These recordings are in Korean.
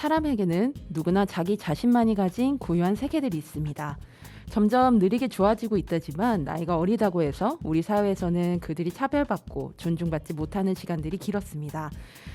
사람에게는 누구나 자기 자신만이 가진 고유한 세계들이 있습니다. 점점 느리게 좋아지고 있다지만 나이가 어리다고 해서 우리 사회에서는 그들이 차별받고 존중받지 못하는 시간들이 길었습니다.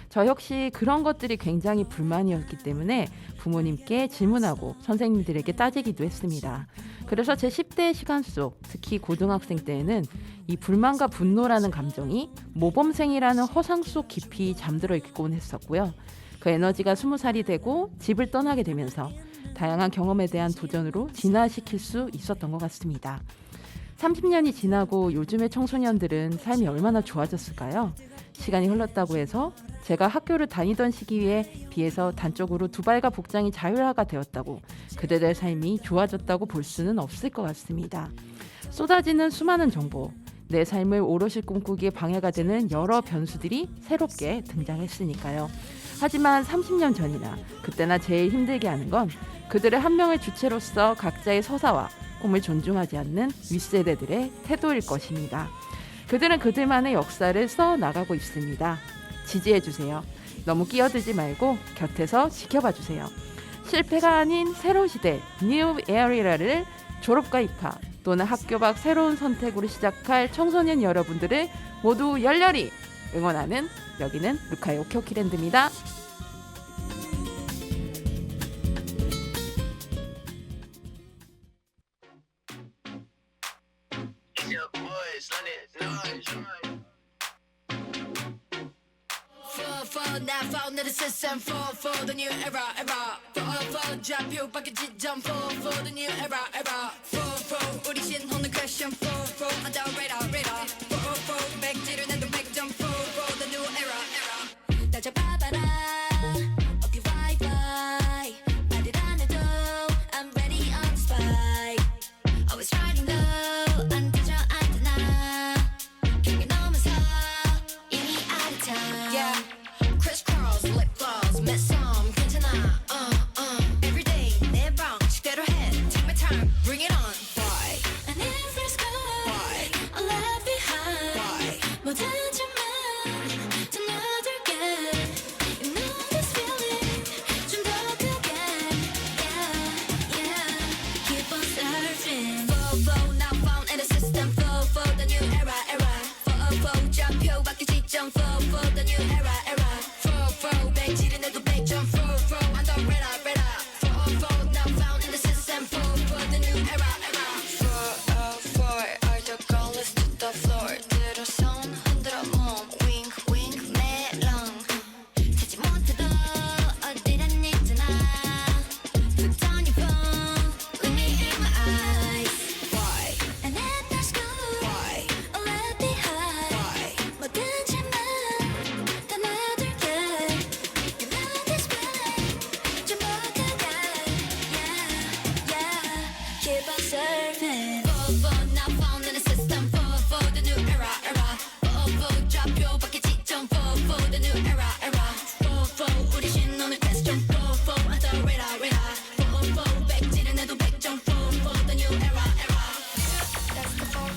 저 역시 그런 것들이 굉장히 불만이었기 때문에 부모님께 질문하고 선생님들에게 따지기도 했습니다. 그래서 제 10대의 시간 속, 특히 고등학생 때에는 이 불만과 분노라는 감정이 모범생이라는 허상 속 깊이 잠들어 있곤 했었고요. 그 에너지가 20살이 되고 집을 떠나게 되면서 다양한 경험에 대한 도전으로 진화시킬 수 있었던 것 같습니다. 30년이 지나고 요즘의 청소년들은 삶이 얼마나 좋아졌을까요? 시간이 흘렀다고 해서 제가 학교를 다니던 시기에 비해서 단적으로 두발과 복장이 자율화가 되었다고 그들의 삶이 좋아졌다고 볼 수는 없을 것 같습니다. 쏟아지는 수많은 정보, 내 삶을 오롯이 꿈꾸기에 방해가 되는 여러 변수들이 새롭게 등장했으니까요. 하지만 30년 전이나 그때나 제일 힘들게 하는 건 그들의 한 명의 주체로서 각자의 서사와 꿈을 존중하지 않는 윗세대들의 태도일 것입니다. 그들은 그들만의 역사를 써 나가고 있습니다. 지지해주세요. 너무 끼어들지 말고 곁에서 지켜봐주세요. 실패가 아닌 새로운 시대, New Era를 졸업과 입학 또는 학교 밖 새로운 선택으로 시작할 청소년 여러분들을 모두 열렬히 응원하는 여기는 루카의 오키오키랜드입니다. Now fall into the system for the new era for 좌표 바뀌 지점 for the new era for 우리 신혼은 question for under radar for 백지를 내도 100점 for the new era 날 잡아봐라 okay bye 말을 안 해도 I'm ready on the spike always riding low 안 되죠 안 되나 경계 넘어서 이미 out of time yeah. Crisscross, lip gloss, met some 괜찮아, everyday 내 방식대로 해, take my time, bring it on. Why? And if it's good, why? I left behind. Why? 모든 점만 더 너들게. You know this feeling 좀 더 크게. Yeah. Keep on searching. Flow, now found in the system. Flow, the new era. Flow, 좌표 바뀌 지점. Flow, the new era. 백지를 내도 100점 for under radar for now found in the system for the new era for all the colors to the floor 들어 손 흔들어 몸 wink 메롱 찾지 못해도 어디란 있잖아 Put down your phone look me in my eyes why and if that's good why I left behind why 뭐든지만 다 놔둘게 Keep on surfing. For now found in the system. For the new era. For 좌표 바뀌 지점. For the new era. For 우리 신혼을 question. For under radar. For 백지를 내도 100점. For the new era. That's the for.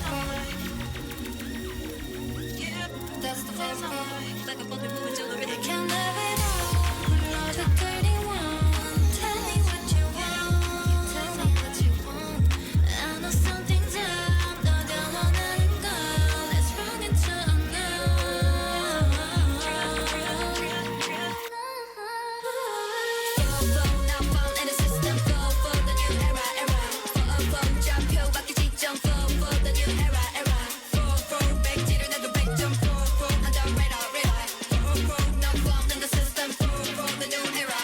Yeah, that's the for. Like a bubble moving till the rhythm. You can live it all. Not a 31. Tell me what you want. Tell me what you want. I know something's up. 너가 원하는 걸. Let's run into unknown. Flow, now found in the system. For the new era. For 좌표 바뀌 지점. For the new era. For 백지를 내도 100점. For under radar. For now found in the system. For the new era.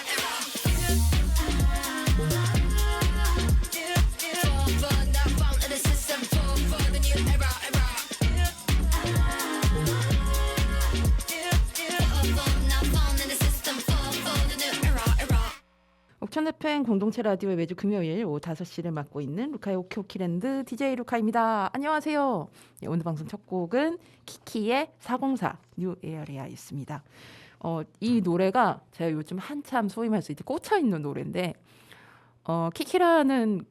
For now found in the system. For the new era. For now found in the system. For the new era. 옥천 FM 공동체 라디오의 매주 금요일 오후 5시를 맡고 있는 루카의 오키오키랜드 DJ 루카입니다. 안녕하세요. 오늘 방송 첫 곡은 키키의 404 뉴 에어리아였습니다. 이 노래가 제가 요즘 한참 소위 말해서 이제 꽂혀있는 노래인데 키키라는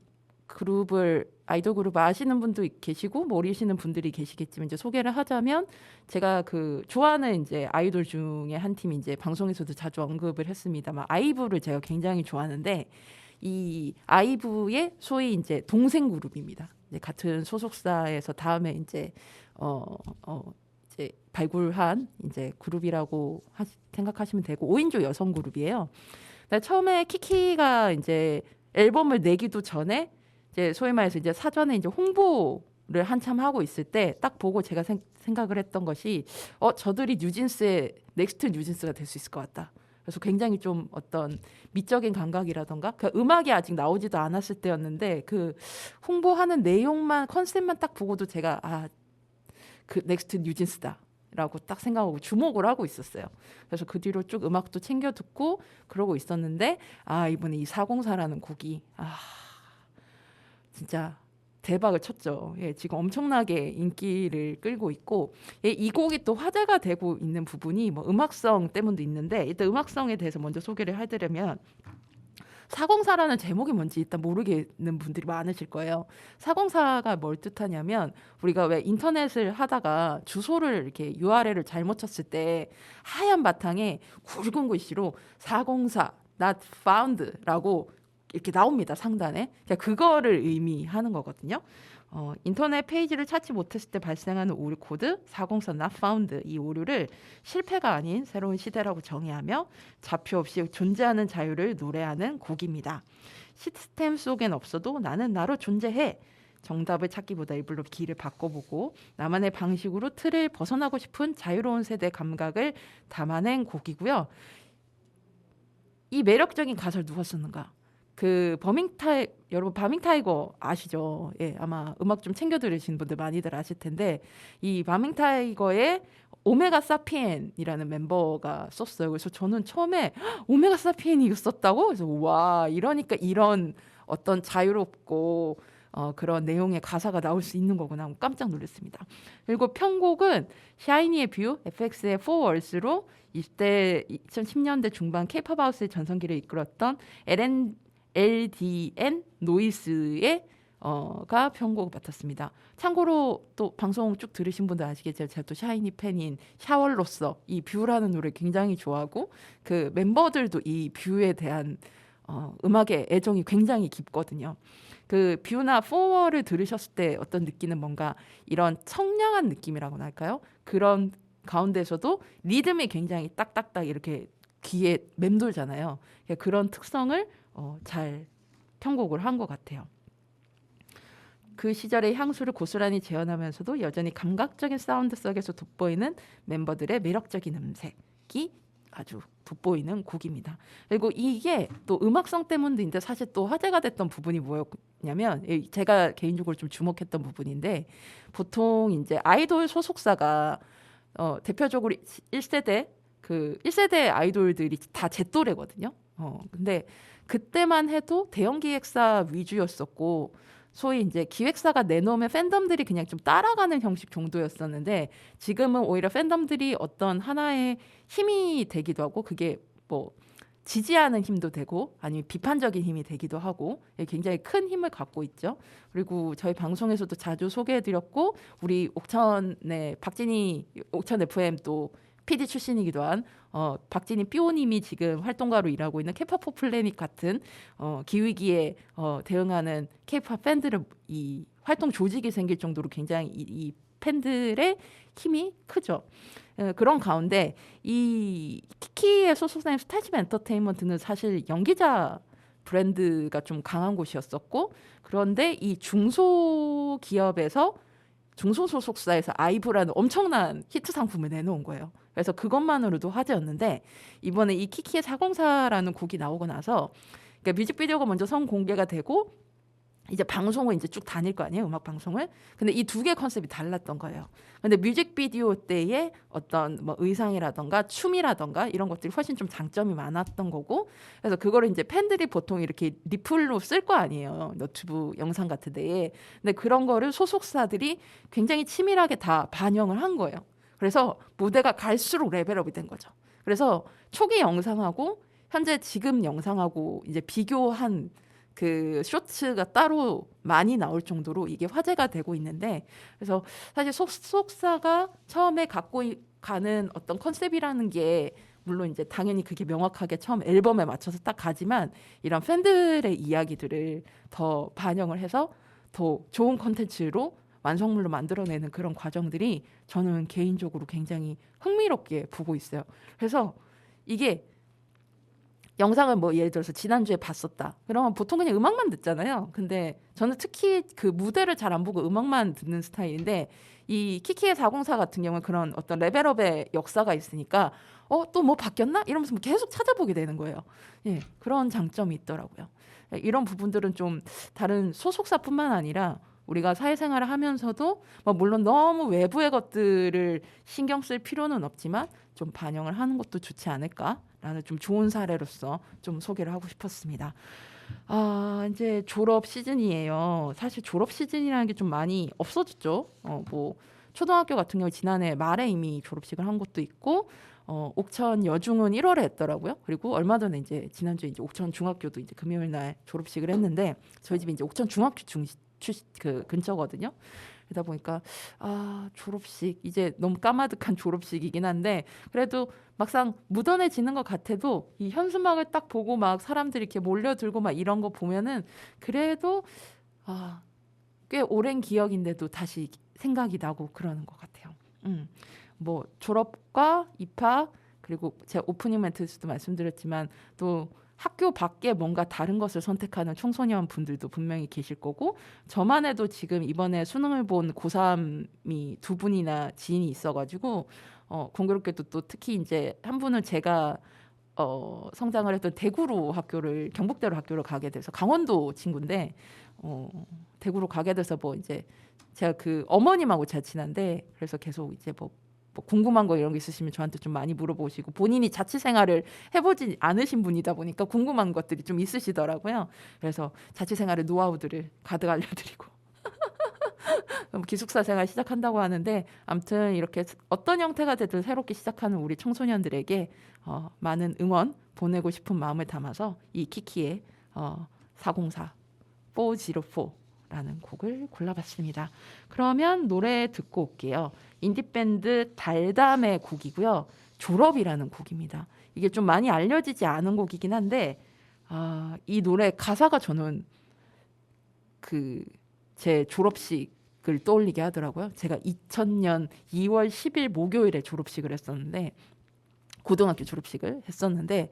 그룹을 아이돌 그룹 아시는 분도 계시고 모르시는 분들이 계시겠지만 이제 소개를 하자면 제가 그 좋아하는 이제 아이돌 중에 한 팀이 이제 방송에서도 자주 언급을 했습니다만 아이브를 제가 굉장히 좋아하는데 이 아이브의 소위 이제 동생 그룹입니다. 이제 같은 소속사에서 다음에 이제 이제 발굴한 이제 그룹이라고 생각하시면 되고 5인조 여성 그룹이에요. 처음에 키키가 이제 앨범을 내기도 전에 이제 소위 말해서 이제 사전에 이제 홍보를 한참 하고 있을 때 딱 보고 제가 생각을 했던 것이 저들이 뉴진스의 넥스트 뉴진스가 될 수 있을 것 같다. 그래서 굉장히 좀 어떤 미적인 감각이라던가 그 음악이 아직 나오지도 않았을 때였는데 그 홍보하는 내용만 컨셉만 딱 보고도 제가 그 넥스트 뉴진스다. 라고 딱 생각하고 주목을 하고 있었어요. 그래서 그 뒤로 쭉 음악도 챙겨 듣고 그러고 있었는데 이번에 이 404라는 곡이 진짜 대박을 쳤죠. 예, 지금 엄청나게 인기를 끌고 있고 이 곡이 또 화제가 되고 있는 부분이 뭐 음악성 때문도 있는데 일단 음악성에 대해서 먼저 소개를 해드리면 404라는 제목이 뭔지 일단 모르겠는 분들이 많으실 거예요. 404가 뭘 뜻하냐면 우리가 왜 인터넷을 하다가 주소를 이렇게 URL을 잘못 쳤을 때 하얀 바탕에 굵은 글씨로 404 not found라고 이렇게 나옵니다. 상단에. 그거를 의미하는 거거든요. 인터넷 페이지를 찾지 못했을 때 발생하는 오류 코드 404 not found 이 오류를 실패가 아닌 새로운 시대라고 정의하며 좌표 없이 존재하는 자유를 노래하는 곡입니다. 시스템 속엔 없어도 나는 나로 존재해. 정답을 찾기보다 일부러 길을 바꿔보고 나만의 방식으로 틀을 벗어나고 싶은 자유로운 세대 감각을 담아낸 곡이고요. 이 매력적인 가사를 누가 썼는가? 여러분 버밍타이거 아시죠? 예, 아마 음악 좀 챙겨 들으신 분들 많이들 아실 텐데 이 버밍타이거의 오메가 사피엔이라는 멤버가 썼어요. 그래서 저는 처음에 오메가 사피엔이 이거 썼다고? 그래서 와, 이러니까 이런 어떤 자유롭고 그런 내용의 가사가 나올 수 있는 거구나 깜짝 놀랐습니다. 그리고 편곡은 샤이니의 뷰, FX의 Four Worlds로 2010년대 중반 K-pop 하우스의 전성기를 이끌었던 LDN 노이스의 가 편곡을 맡았습니다. 참고로 또 방송 쭉 들으신 분들 아시겠지만 제가 또 샤이니 팬인 샤월로서 이 뷰라는 노래 굉장히 좋아하고 그 멤버들도 이 뷰에 대한 음악의 애정이 굉장히 깊거든요. 그 뷰나 포워를 들으셨을 때 어떤 느끼는 뭔가 이런 청량한 느낌이라고나 할까요? 그런 가운데서도 리듬이 굉장히 딱딱딱 이렇게 귀에 맴돌잖아요. 그런 특성을 잘 편곡을 한 것 같아요. 그 시절의 향수를 고스란히 재현하면서도 여전히 감각적인 사운드 속에서 돋보이는 멤버들의 매력적인 음색이 아주 돋보이는 곡입니다. 그리고 이게 또 음악성 때문인데 사실 또 화제가 됐던 부분이 뭐였냐면 제가 개인적으로 좀 주목했던 부분인데 보통 이제 아이돌 소속사가 대표적으로 1세대 그 1세대 아이돌들이 다 제 또래거든요. 근데 그때만 해도 대형 기획사 위주였었고 소위 이제 기획사가 내놓으면 팬덤들이 그냥 좀 따라가는 형식 정도였었는데 지금은 오히려 팬덤들이 어떤 하나의 힘이 되기도 하고 그게 뭐 지지하는 힘도 되고 아니면 비판적인 힘이 되기도 하고 굉장히 큰 힘을 갖고 있죠. 그리고 저희 방송에서도 자주 소개해드렸고 우리 옥천의 옥천 FM 또 PD 출신이기도 한 박진희 삐오님이 지금 활동가로 일하고 있는 K-pop 플래닛 같은 기위기에 대응하는 K-pop 팬들은 이 활동 조직이 생길 정도로 굉장히 이 팬들의 힘이 크죠. 그런 가운데 이 키키의 소속사인 스타쉽 엔터테인먼트는 사실 연기자 브랜드가 좀 강한 곳이었었고 그런데 이 중소기업에서 중소소속사에서 아이브라는 엄청난 히트 상품을 내놓은 거예요. 그래서 그것만으로도 화제였는데 이번에 이 키키의 404라는 곡이 나오고 나서 그러니까 뮤직비디오가 먼저 선공개가 되고 이제 방송을 이제 쭉 다닐 거 아니에요, 음악 방송을. 근데 이 두 개 컨셉이 달랐던 거예요. 근데 뮤직비디오 때의 어떤 뭐 의상이라던가 춤이라던가 이런 것들이 훨씬 좀 장점이 많았던 거고, 그래서 그거를 이제 팬들이 보통 이렇게 리플로 쓸 거 아니에요, 너튜브 영상 같은 데에. 근데 그런 거를 소속사들이 굉장히 치밀하게 다 반영을 한 거예요. 그래서 무대가 갈수록 레벨업이 된 거죠. 그래서 초기 영상하고 현재 지금 영상하고 이제 비교한 그 쇼츠가 따로 많이 나올 정도로 이게 화제가 되고 있는데, 그래서 사실 소속사가 처음에 가는 어떤 컨셉이라는 게 물론 이제 당연히 그게 명확하게 처음 앨범에 맞춰서 딱 가지만, 이런 팬들의 이야기들을 더 반영을 해서 더 좋은 컨텐츠로 완성물로 만들어내는 그런 과정들이 저는 개인적으로 굉장히 흥미롭게 보고 있어요. 그래서 이게 영상을 뭐 예를 들어서 지난주에 봤었다. 그러면 보통 그냥 음악만 듣잖아요. 근데 저는 특히 그 무대를 잘 안 보고 음악만 듣는 스타일인데, 이 키키의 404 같은 경우는 그런 어떤 레벨업의 역사가 있으니까 또 뭐 바뀌었나? 이러면서 뭐 계속 찾아보게 되는 거예요. 예, 그런 장점이 있더라고요. 이런 부분들은 좀 다른 소속사뿐만 아니라 우리가 사회생활을 하면서도 뭐 물론 너무 외부의 것들을 신경 쓸 필요는 없지만 좀 반영을 하는 것도 좋지 않을까라는 좀 좋은 사례로서 좀 소개를 하고 싶었습니다. 이제 졸업 시즌이에요. 사실 졸업 시즌이라는 게 좀 많이 없어졌죠. 뭐 초등학교 같은 경우 지난해 말에 이미 졸업식을 한 곳도 있고, 옥천 여중은 1월에 했더라고요. 그리고 얼마 전에 이제 지난주에 이제 옥천 중학교도 이제 금요일 날 졸업식을 했는데, 저희 집이 이제 옥천 중학교 그 근처거든요. 그러다 보니까 졸업식 이제 너무 까마득한 졸업식이긴 한데, 그래도 막상 묻어내지는 것 같아도 이 현수막을 딱 보고 막 사람들이 이렇게 몰려들고 막 이런 거 보면은 그래도 꽤 오랜 기억인데도 다시 생각이 나고 그러는 것 같아요. 뭐 졸업과 입학, 그리고 제가 오프닝 멘트에서도 말씀드렸지만 또 학교 밖에 뭔가 다른 것을 선택하는 청소년 분들도 분명히 계실 거고, 저만 해도 지금 이번에 수능을 본 고3이 2분이나 지인이 있어가지고 공교롭게도 또 특히 이제 한 분은 제가 성장을 했던 대구로 학교를, 경북대로 학교를 가게 돼서, 강원도 친구인데 대구로 가게 돼서 뭐 이제 제가 그 어머님하고 잘 친한데, 그래서 계속 이제 뭐 궁금한 거 이런 거 있으시면 저한테 좀 많이 물어보시고, 본인이 자취 생활을 해보지 않으신 분이다 보니까 궁금한 것들이 좀 있으시더라고요. 그래서 자취 생활의 노하우들을 가득 알려드리고 기숙사 생활 시작한다고 하는데, 아무튼 이렇게 어떤 형태가 되든 새롭게 시작하는 우리 청소년들에게 많은 응원 보내고 싶은 마음을 담아서 이 키키의 404 404라는 곡을 골라봤습니다. 그러면 노래 듣고 올게요. 인디밴드 달담의 곡이고요. 졸업이라는 곡입니다. 이게 좀 많이 알려지지 않은 곡이긴 한데, 이 노래 가사가 저는 제 졸업식을 떠올리게 하더라고요. 제가 2000년 2월 10일 목요일에 졸업식을 했었는데, 고등학교 졸업식을 했었는데,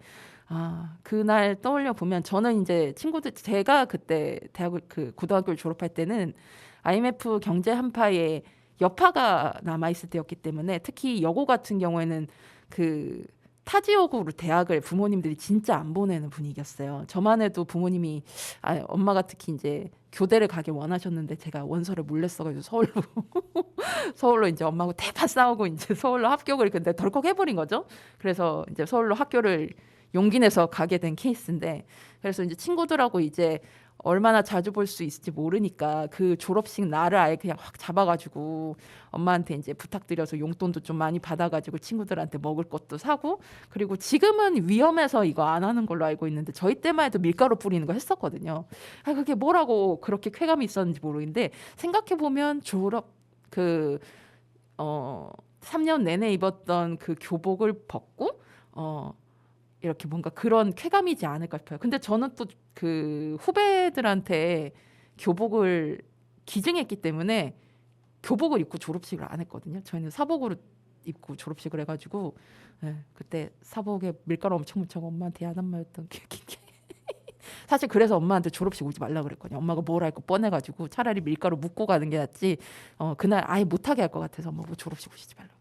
그날 떠올려 보면 저는 이제 친구들, 제가 그때 고등학교를 졸업할 때는 IMF 경제 한파에 여파가 남아 있을 때였기 때문에, 특히 여고 같은 경우에는 그 타지역으로 대학을 부모님들이 진짜 안 보내는 분위기였어요. 저만 해도 부모님이 엄마가 특히 이제 교대를 가길 원하셨는데, 제가 원서를 몰래 써가지고 서울로 이제 엄마하고 대파 싸우고 이제 서울로 합격을 근데 덜컥 해버린 거죠. 그래서 이제 서울로 학교를 용기 내서 가게 된 케이스인데, 그래서 이제 친구들하고 이제 얼마나 자주 볼 수 있을지 모르니까 그 졸업식 날을 아예 그냥 확 잡아가지고 엄마한테 이제 부탁드려서 용돈도 좀 많이 받아가지고 친구들한테 먹을 것도 사고, 그리고 지금은 위험해서 이거 안 하는 걸로 알고 있는데 저희 때만 해도 밀가루 뿌리는 거 했었거든요. 그게 뭐라고 그렇게 쾌감이 있었는지 모르겠는데, 생각해보면 졸업 3년 내내 입었던 그 교복을 벗고 이렇게 뭔가 그런 쾌감이지 않을까 싶어요. 근데 저는 또 그 후배들한테 교복을 기증했기 때문에 교복을 입고 졸업식을 안 했거든요. 저희는 사복으로 입고 졸업식을 해가지고, 그때 사복에 밀가루 엄청 묻혀서 엄마한테 야단 맞았던 기억이 사실 그래서 엄마한테 졸업식 오지 말라 그랬거든요. 엄마가 뭘 할 거 뻔해가지고 차라리 밀가루 묻고 가는 게 낫지, 그날 아예 못하게 할 것 같아서 엄마 뭐 졸업식 오시지 말라고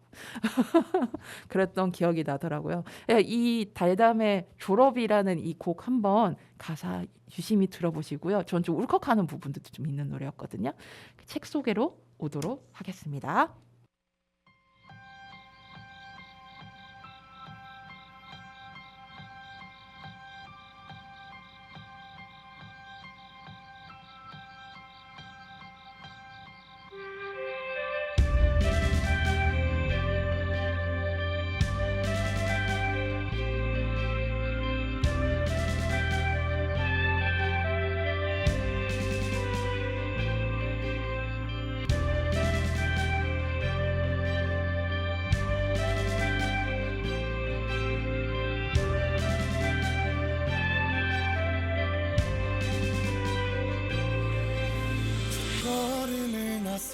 그랬던 기억이 나더라고요. 이 달담의 졸업이라는 이 곡 한번 가사 유심히 들어보시고요. 전 좀 울컥하는 부분들도 좀 있는 노래였거든요. 책 소개로 오도록 하겠습니다.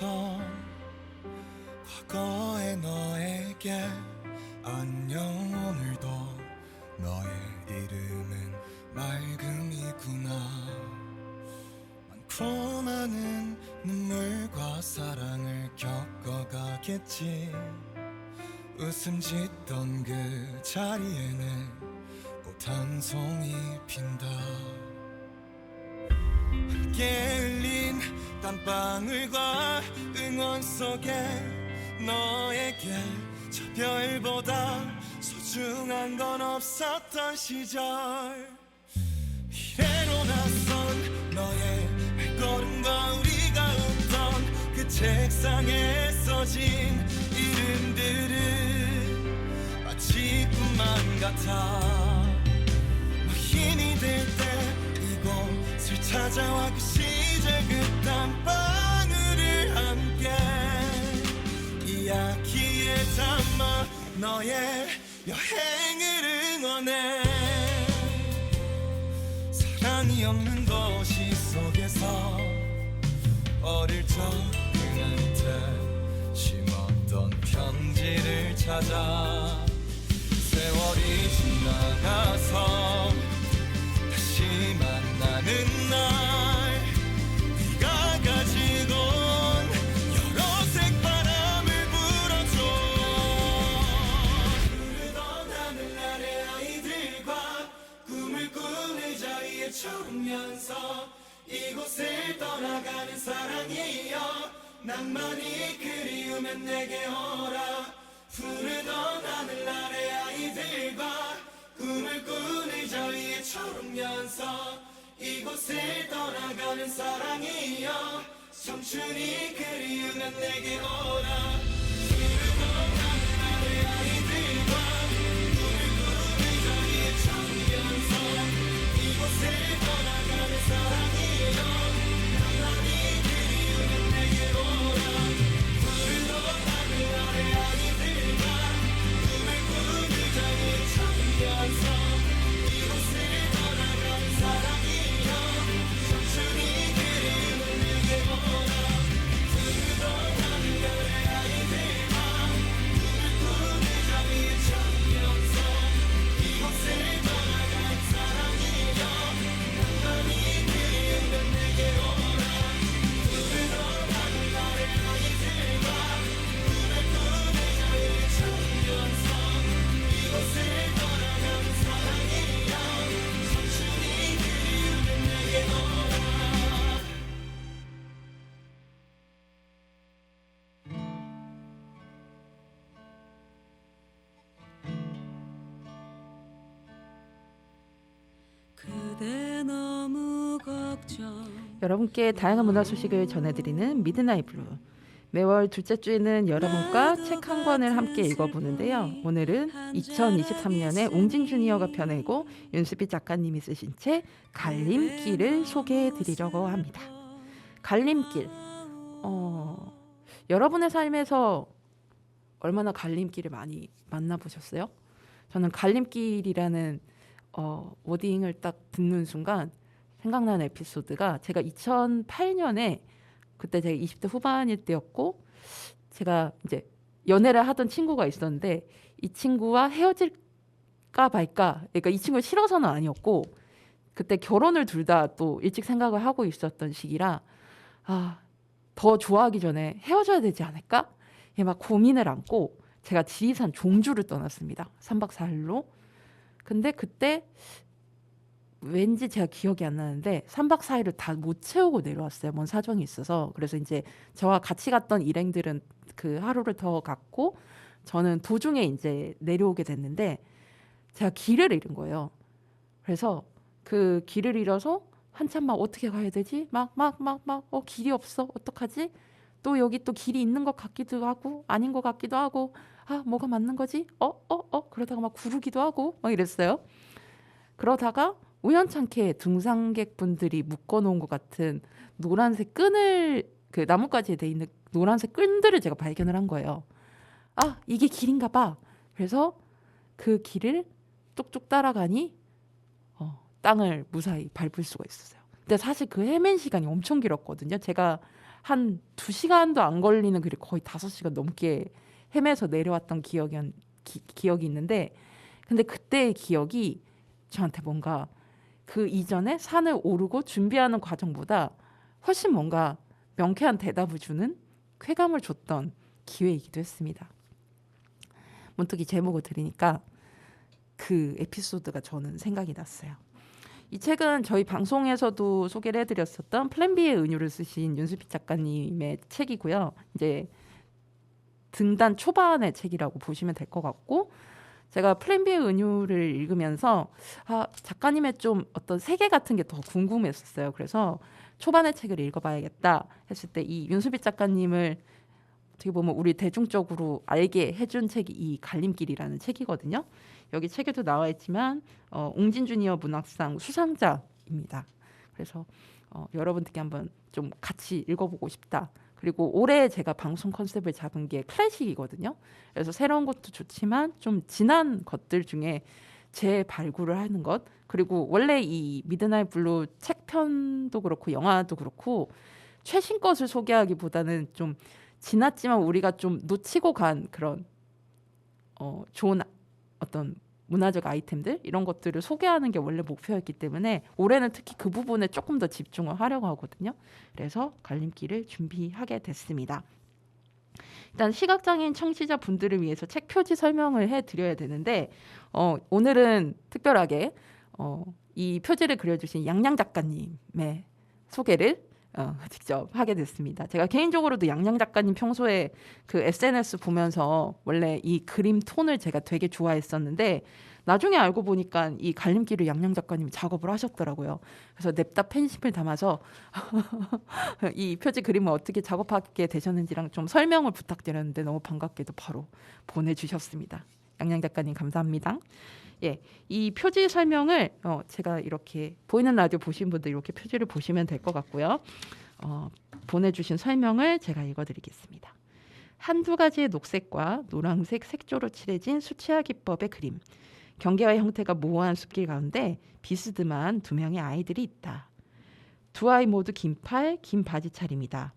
일어나서 과거의 너에게 안녕 오늘도 너의 이름은 맑음이구나 많고 많은 눈물과 사랑을 겪어가겠지 웃음 짓던 그 자리에는 꽃 한 송이 핀다 함께 흘린 땀방울과 응원 속에 너에게 저 별보다 소중한 건 없었던 시절 미래로 낯선 너의 발걸음과 우리가 웃던 그 책상에 써진 이름들은 마치 꿈만 같아 너 힘이 될 때 이곳을 찾아와 그 시절 그 땀방울을 함께 이야기에 담아 너의 여행을 응원해 사랑이 없는 도시 속에서 어릴 적 그한테 심었던 편지를 찾아 세월이 지나가서 다시 만나는 날 네가 가지고 온 여러 색바람을 불어줘 흐르던 하늘 아래 아이들과 꿈을 꾸는 자리에 초르면서 이곳을 떠나가는 사랑이여 낭만이 그리우면 내게 오라 흐르던 하늘 아래 아이들과 꿈을 꾸는 저희의 초록면서 이곳을 떠나가는 사랑이여 청춘이 그리우면 내게 오라 흐르던 하늘 아래 아이들과 꿈을 꾸는 저희의 초록면서 이곳을 떠나가는 사랑이여 낭만이 그리우면 내게 오라 흐르던 하늘 아래 아이들과 꿈을 꾸는 저희의 초록면서 이곳을 떠나가는 사랑이여 청춘이 그리우면 내게 오라 흐르던 하늘 아래 아이들과 꿈을 꾸는 저희의 초록면서 이곳을 떠나가는 사랑이여 낭만이 그리우면 내게 오라 흐르던 하늘 아래 아이들과 꿈을 꾸는 저희의 초록면서 이곳을 떠나가는 사랑이여 청춘이 그리우면 내게 오라 그대 너무 걱정 여러분께 다양한 문화 소식을 전해드리는 미드나잇 블루. 매월 둘째 주에는 여러분과 책 한 권을 함께 읽어보는데요. 오늘은 2023년에 웅진 주니어가 펴내고 윤수빛 작가님이 쓰신 책 갈림길을 소개해드리려고 합니다. 갈림길. 여러분의 삶에서 얼마나 갈림길을 많이 만나보셨어요? 저는 갈림길이라는 워딩을 딱 듣는 순간 생각나는 에피소드가 제가 2008년에 그때 제가 20대 후반일 때였고 제가 이제 연애를 하던 친구가 있었는데 이 친구와 헤어질까 말까 그러니까 이 친구가 싫어서는 아니었고 그때 결혼을 둘 다 또 일찍 생각을 하고 있었던 시기라 더 좋아하기 전에 헤어져야 되지 않을까? 막 고민을 안고 제가 지리산 종주를 떠났습니다. 3박 4일로. 근데 그때 왠지 제가 기억이 안 나는데 3박 4일을 다 못 채우고 내려왔어요. 뭔 사정이 있어서. 그래서 이제 저와 같이 갔던 일행들은 그 하루를 더 갔고 저는 도중에 이제 내려오게 됐는데 제가 길을 잃은 거예요. 그래서 그 길을 잃어서 한참 막 어떻게 가야 되지? 막 길이 없어. 어떡하지? 또 여기 또 길이 있는 것 같기도 하고 아닌 것 같기도 하고 뭐가 맞는 거지? 그러다가 막 구르기도 하고 막 이랬어요. 그러다가 우연찮게 등산객분들이 묶어놓은 것 같은 노란색 끈을 그 나뭇가지에 돼 있는 노란색 끈들을 제가 발견을 한 거예요. 이게 길인가 봐. 그래서 그 길을 쪽쪽 따라가니 땅을 무사히 밟을 수가 있었어요. 근데 사실 그 헤맨 시간이 엄청 길었거든요. 제가 한 2시간도 안 걸리는 길 거의 5시간 넘게 헤매서 내려왔던 기억이 있는데 근데 그때의 기억이 저한테 뭔가 그 이전에 산을 오르고 준비하는 과정보다 훨씬 뭔가 명쾌한 대답을 주는 쾌감을 줬던 기회이기도 했습니다. 문득 이 제목을 들으니까 그 에피소드가 저는 생각이 났어요. 이 책은 저희 방송에서도 소개를 해드렸었던 플랜 B의 은유를 쓰신 윤수빛 작가님의 책이고요. 이제 등단 초반의 책이라고 보시면 될 것 같고 제가 플랜 B의 은유를 읽으면서 작가님의 좀 어떤 세계 같은 게 더 궁금했었어요. 그래서 초반의 책을 읽어봐야겠다 했을 때 이 윤수빛 작가님을 어떻게 보면 우리 대중적으로 알게 해준 책이 이 갈림길이라는 책이거든요. 여기 책에도 나와 있지만 옹진 주니어 문학상 수상자입니다. 그래서 여러분들께 한번 좀 같이 읽어보고 싶다. 그리고 올해 제가 방송 컨셉을 잡은 게 클래식이거든요. 그래서 새로운 것도 좋지만 좀 진한 것들 중에 재발굴을 하는 것. 그리고 원래 이 미드나잇 블루 책편도 그렇고 영화도 그렇고 최신 것을 소개하기보다는 좀 지났지만 우리가 좀 놓치고 간 그런 좋은 어떤 문화적 아이템들 이런 것들을 소개하는 게 원래 목표였기 때문에 올해는 특히 그 부분에 조금 더 집중을 하려고 하거든요. 그래서 갈림길을 준비하게 됐습니다. 일단 시각장애인 청취자분들을 위해서 책 표지 설명을 해드려야 되는데 오늘은 특별하게 이 표지를 그려주신 양양 작가님의 소개를 직접 하게 됐습니다. 제가 개인적으로도 양양 작가님 평소에 그 SNS 보면서 원래 이 그림 톤을 제가 되게 좋아했었는데 나중에 알고 보니까 이 갈림길을 양양 작가님이 작업을 하셨더라고요. 그래서 냅다 팬심을 담아서 이 표지 그림을 어떻게 작업하게 되셨는지랑 좀 설명을 부탁드렸는데 너무 반갑게도 바로 보내주셨습니다. 양양 작가님 감사합니다. 예, 이 표지 설명을 제가 이렇게 보이는 라디오 보신 분들 이렇게 표지를 보시면 될 것 같고요. 보내주신 설명을 제가 읽어드리겠습니다. 한두 가지의 녹색과 노란색 색조로 칠해진 수채화 기법의 그림. 경계와 형태가 모호한 숲길 가운데 비스듬한 2명의 아이들이 있다. 두 아이 모두 긴 팔, 긴 바지 차림이다.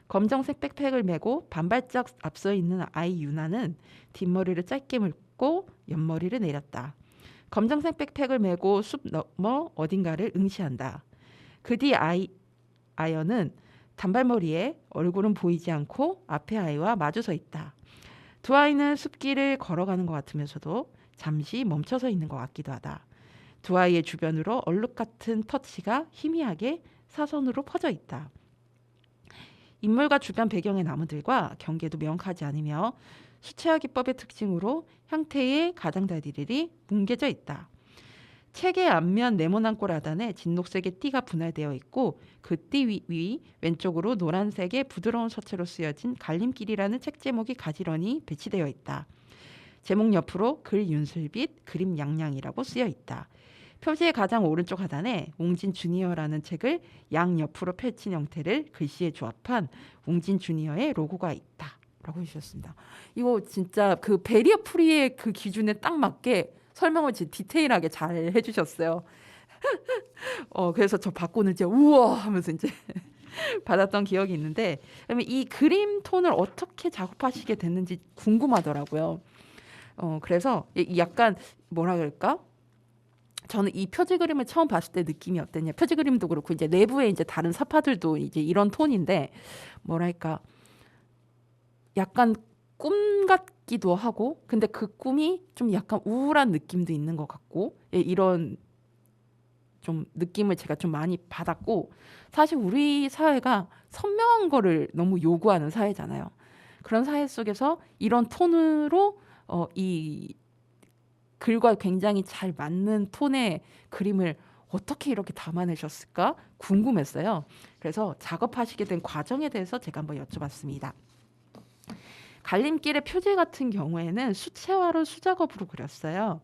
검정색 백팩을 메고 반발짝 앞서 있는 아이 유나는 뒷머리를 짧게 묶고 옆머리를 내렸다. 검정색 백팩을 메고 숲 너머 어딘가를 응시한다. 그 뒤 아연은 단발머리에 얼굴은 보이지 않고 앞에 아이와 마주 서 있다. 두 아이는 숲길을 걸어가는 것 같으면서도 잠시 멈춰서 있는 것 같기도 하다. 두 아이의 주변으로 얼룩 같은 터치가 희미하게 사선으로 퍼져 있다. 인물과 주변 배경의 나무들과 경계도 명확하지 않으며 수채화 기법의 특징으로 형태의 가장자리들이 뭉개져 있다. 책의 앞면 네모난 골 하단에 진녹색의 띠가 분할되어 있고 그 띠 위 왼쪽으로 노란색의 부드러운 서체로 쓰여진 갈림길이라는 책 제목이 가지런히 배치되어 있다. 제목 옆으로 글 윤슬빛, 그림 양양이라고 쓰여 있다. 표지의 가장 오른쪽 하단에 웅진 주니어라는 책을 양 옆으로 펼친 형태를 글씨에 조합한 웅진 주니어의 로고가 있다. 라고 해주셨습니다. 이거 진짜 그 베리어 프리의 그 기준에 딱 맞게 설명을 디테일하게 잘 해주셨어요. 그래서 저 받고는 이제 우와 하면서 이제 받았던 기억이 있는데 그러면 이 그림 톤을 어떻게 작업하시게 됐는지 궁금하더라고요. 그래서 약간 뭐라 그럴까? 저는 이 표지 그림을 처음 봤을 때 느낌이 어땠냐? 표지 그림도 그렇고 이제 내부에 이제 다른 사파들도 이제 이런 톤인데 뭐랄까? 약간 꿈 같기도 하고 근데 그 꿈이 좀 약간 우울한 느낌도 있는 것 같고 이런 좀 느낌을 제가 좀 많이 받았고 사실 우리 사회가 선명한 거를 너무 요구하는 사회잖아요. 그런 사회 속에서 이런 톤으로 이 글과 굉장히 잘 맞는 톤의 그림을 어떻게 이렇게 담아내셨을까 궁금했어요. 그래서 작업하시게 된 과정에 대해서 제가 한번 여쭤봤습니다. 갈림길의 표지 같은 경우에는 수채화로 수작업으로 그렸어요.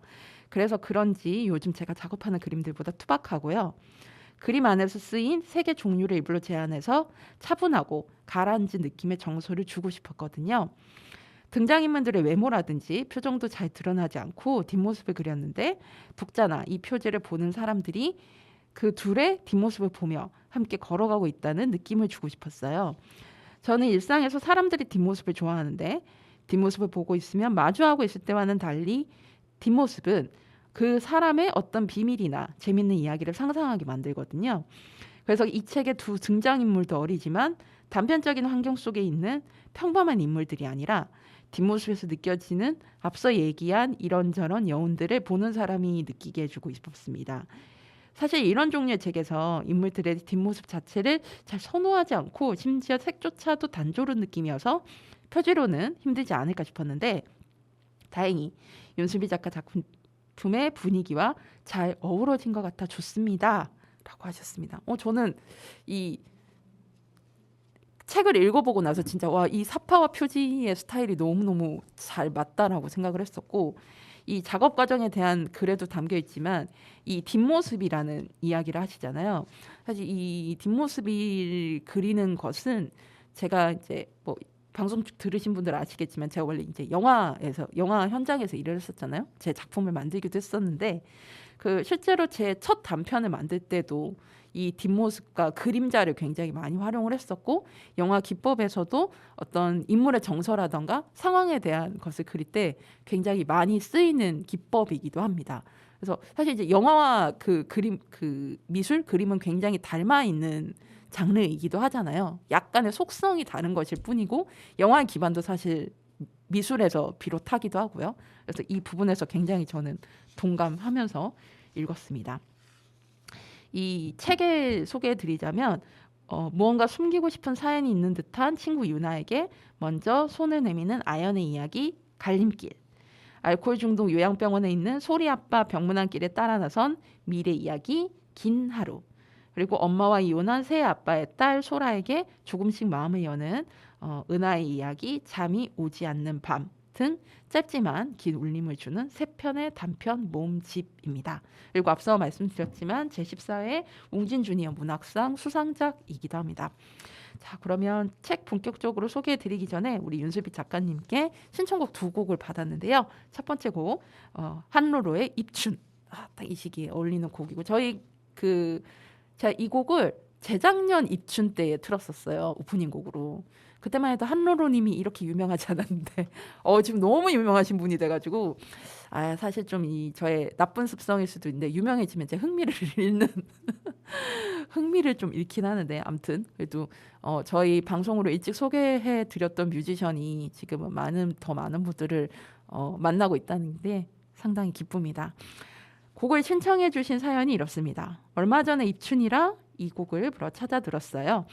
그래서 그런지 요즘 제가 작업하는 그림들보다 투박하고요. 그림 안에서 쓰인 색의 종류를 일부러 제한해서 차분하고 가라앉은 느낌의 정서를 주고 싶었거든요. 등장인물들의 외모라든지 표정도 잘 드러나지 않고 뒷모습을 그렸는데 독자나 이 표지를 보는 사람들이 그 둘의 뒷모습을 보며 함께 걸어가고 있다는 느낌을 주고 싶었어요. 저는 일상에서 사람들이 뒷모습을 좋아하는데 뒷모습을 보고 있으면 마주하고 있을 때와는 달리 뒷모습은 그 사람의 어떤 비밀이나 재밌는 이야기를 상상하게 만들거든요. 그래서 이 책의 두 등장인물도 어리지만 단편적인 환경 속에 있는 평범한 인물들이 아니라 뒷모습에서 느껴지는 앞서 얘기한 이런저런 여운들을 보는 사람이 느끼게 해주고 싶었습니다. 사실 이런 종류의 책에서 인물들의 뒷모습 자체를 잘 선호하지 않고 심지어 색조차도 단조로운 느낌이어서 표지로는 힘들지 않을까 싶었는데 다행히 윤수비 작가 작품의 분위기와 잘 어우러진 것 같아 좋습니다. 라고 하셨습니다. 저는 이 책을 읽어보고 나서 진짜 와, 이 사파와 표지의 스타일이 너무너무 잘 맞다라고 생각을 했었고 이 작업 과정에 대한 글에도 담겨 있지만 이 뒷모습이라는 이야기를 하시잖아요. 사실 이 뒷모습을 그리는 것은 제가 이제 뭐 방송 들으신 분들 아시겠지만 제가 원래 이제 영화 현장에서 일을 했었잖아요. 제 작품을 만들기도 했었는데 그 실제로 제 첫 단편을 만들 때도 이 뒷모습과 그림자를 굉장히 많이 활용을 했었고 영화 기법에서도 어떤 인물의 정서라던가 상황에 대한 것을 그릴 때 굉장히 많이 쓰이는 기법이기도 합니다. 그래서 사실 이제 영화와 그 그림, 그 미술, 그림은 굉장히 닮아 있는 장르이기도 하잖아요. 약간의 속성이 다른 것일 뿐이고 영화의 기반도 사실 미술에서 비롯하기도 하고요. 그래서 이 부분에서 굉장히 저는 동감하면서 읽었습니다. 이 책을 소개해드리자면 무언가 숨기고 싶은 사연이 있는 듯한 친구 유나에게 먼저 손을 내미는 아연의 이야기 갈림길, 알코올 중독 요양병원에 있는 소리 아빠 병문안길에 따라 나선 미래 이야기 긴 하루, 그리고 엄마와 이혼한 새 아빠의 딸 소라에게 조금씩 마음을 여는 은하의 이야기 잠이 오지 않는 밤 등 짧지만 긴 울림을 주는 세 편의 단편 모음집입니다. 그리고 앞서 말씀드렸지만 제14회 웅진 주니어 문학상 수상작이기도 합니다. 자, 그러면 책 본격적으로 소개해드리기 전에 우리 윤수빛 작가님께 신청곡 두 곡을 받았는데요. 첫 번째 곡 한로로의 입춘, 딱 이 시기에 어울리는 곡이고 제가 이 곡을 재작년 입춘 때에 틀었었어요. 오프닝 곡으로. 그때만 해도 한로로님이 이렇게 유명하지 않았는데 지금 너무 유명하신 분이 돼가지고 사실 좀 저의 나쁜 습성일 수도 있는데 유명해지면 제 흥미를 잃는 흥미를 좀 잃긴 하는데 아무튼 그래도 저희 방송으로 일찍 소개해드렸던 뮤지션이 지금은 더 많은 분들을 만나고 있다는 게 상당히 기쁩니다. 곡을 신청해 주신 사연이 이렇습니다. 얼마 전에 입춘이라 이 곡을 찾아 들었어요.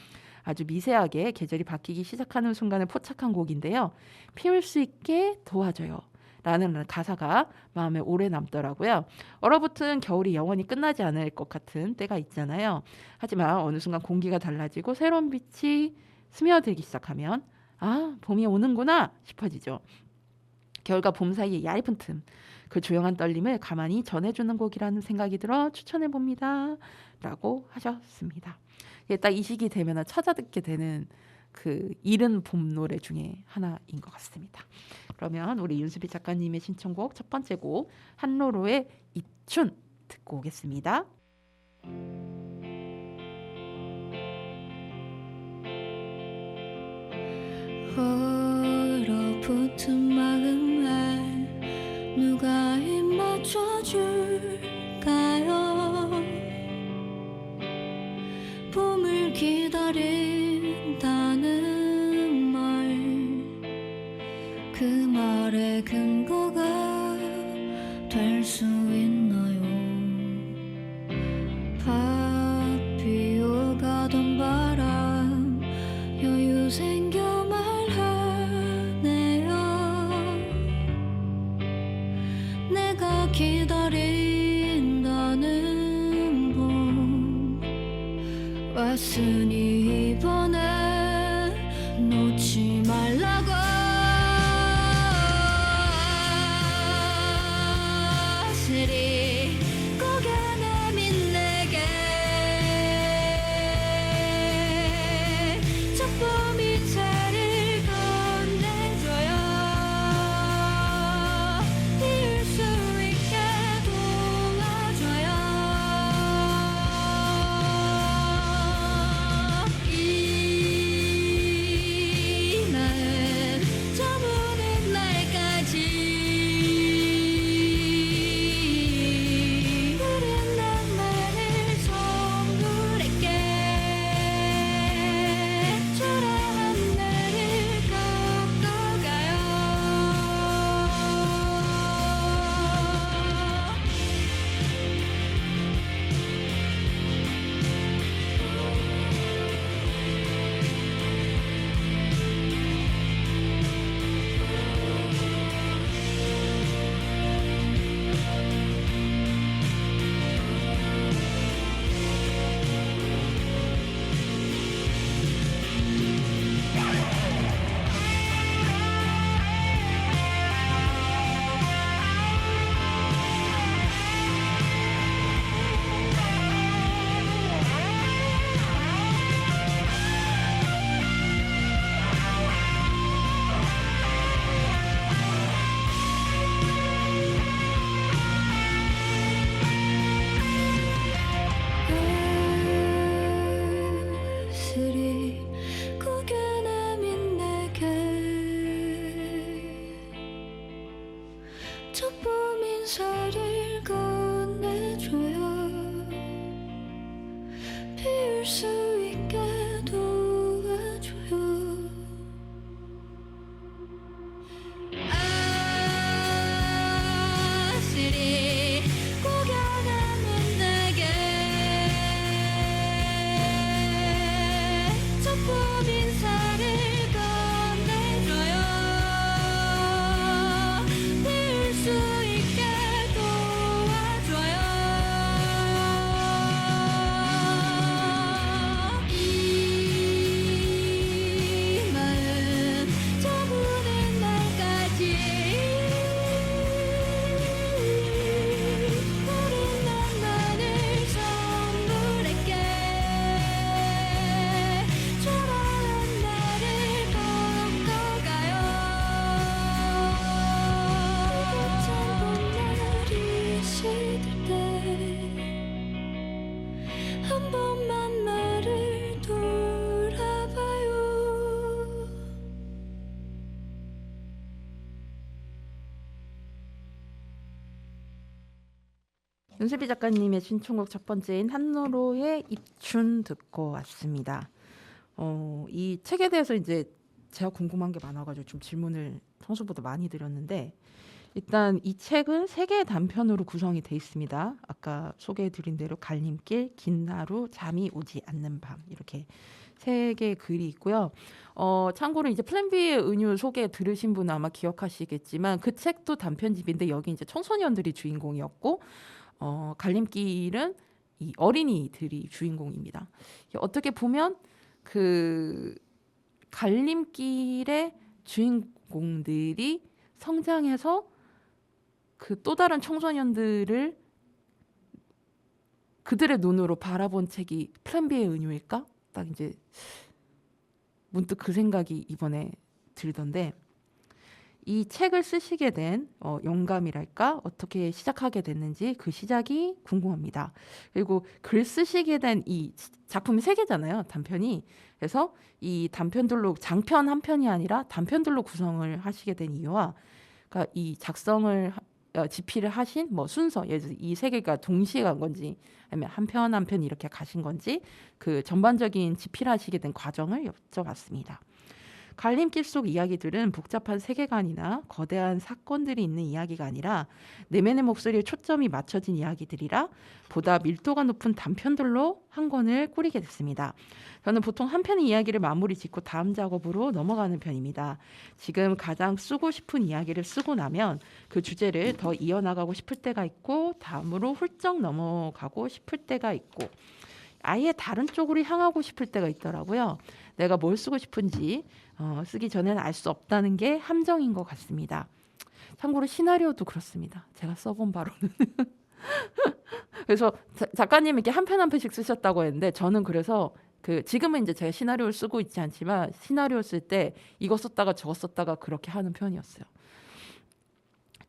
아주 미세하게 계절이 바뀌기 시작하는 순간을 포착한 곡인데요. 피울 수 있게 도와줘요 라는 가사가 마음에 오래 남더라고요. 얼어붙은 겨울이 영원히 끝나지 않을 것 같은 때가 있잖아요. 하지만 어느 순간 공기가 달라지고 새로운 빛이 스며들기 시작하면 봄이 오는구나 싶어지죠. 겨울과 봄 사이의 얇은 틈, 그 조용한 떨림을 가만히 전해주는 곡이라는 생각이 들어 추천해봅니다 라고 하셨습니다. 딱 이 시기 되면 찾아 듣게 되는 그 이른 봄 노래 중에 하나인 것 같습니다. 그러면 우리 윤수비 작가님의 신청곡 첫 번째 곡 한로로의 입춘 듣고 오겠습니다. 얼어붙은 마음에 누가 입 맞춰줄까요? 봄을 기다린다는 말, 그 말의 근거가 될 수 있나요? 피어가던 바람 여유 생겨 말하네요. 내가 기다린다는 봄 왔으니 이번에 놓지 말라고. 고개 내민 내게 저 봄이 채를 건네줘요. 피울 수 있게 도와줘요. 수 있게 도와줘요. 아시리 고견하는 내게 첫번 인사를 건네줘요. 늘 수 있게 도와줘요. 이 마음 저무는 날까지 어린 나만을 선물할게. 초라한 나를 걷어가요. 참 봄날이 시들 때 한 번만 나를 돌아봐요. 윤슬비 작가님의 신청곡 첫 번째인 한로로의 입춘 듣고 왔습니다. 이 책에 대해서 이제 제가 궁금한 게 많아가지고 좀 질문을 평소보다 많이 드렸는데, 일단 이 책은 3개의 단편으로 구성이 돼 있습니다. 아까 소개해드린 대로 갈림길, 긴 하루, 잠이 오지 않는 밤, 이렇게 3개의 글이 있고요. 참고로 이제 플랜 B의 은유 소개 들으신 분은 아마 기억하시겠지만 그 책도 단편집인데 여기 이제 청소년들이 주인공이었고, 갈림길은 이 어린이들이 주인공입니다. 어떻게 보면 그 갈림길의 주인공들이 성장해서 그 또 다른 청소년들을 그들의 눈으로 바라본 책이 플랜 B의 은유일까? 딱 이제 문득 그 생각이 이번에 들던데, 이 책을 쓰시게 된 영감이랄까, 어떻게 시작하게 됐는지 그 시작이 궁금합니다. 그리고 글 쓰시게 된 이 작품이 3개잖아요, 단편이. 그래서 이 단편들로, 장편 한 편이 아니라 단편들로 구성을 하시게 된 이유와, 그러니까 이 작성을 집필을 하신 뭐 순서, 예를 들어서 이 3개가 동시에 간 건지 아니면 한 편 한 편 이렇게 가신 건지, 그 전반적인 집필하시게 된 과정을 여쭤봤습니다. 갈림길 속 이야기들은 복잡한 세계관이나 거대한 사건들이 있는 이야기가 아니라 내면의 목소리에 초점이 맞춰진 이야기들이라 보다 밀도가 높은 단편들로 한 권을 꾸리게 됐습니다. 저는 보통 한 편의 이야기를 마무리 짓고 다음 작업으로 넘어가는 편입니다. 지금 가장 쓰고 싶은 이야기를 쓰고 나면 그 주제를 더 이어나가고 싶을 때가 있고, 다음으로 훌쩍 넘어가고 싶을 때가 있고, 아예 다른 쪽으로 향하고 싶을 때가 있더라고요. 내가 뭘 쓰고 싶은지 쓰기 전에는 알 수 없다는 게 함정인 것 같습니다. 참고로 시나리오도 그렇습니다. 제가 써본 바로는. 그래서 작가님이 이렇게 한 편 한 편씩 쓰셨다고 했는데, 저는 그래서 지금은 이제 제가 시나리오를 쓰고 있지 않지만 시나리오 쓸 때 이거 썼다가 저거 썼다가 그렇게 하는 편이었어요.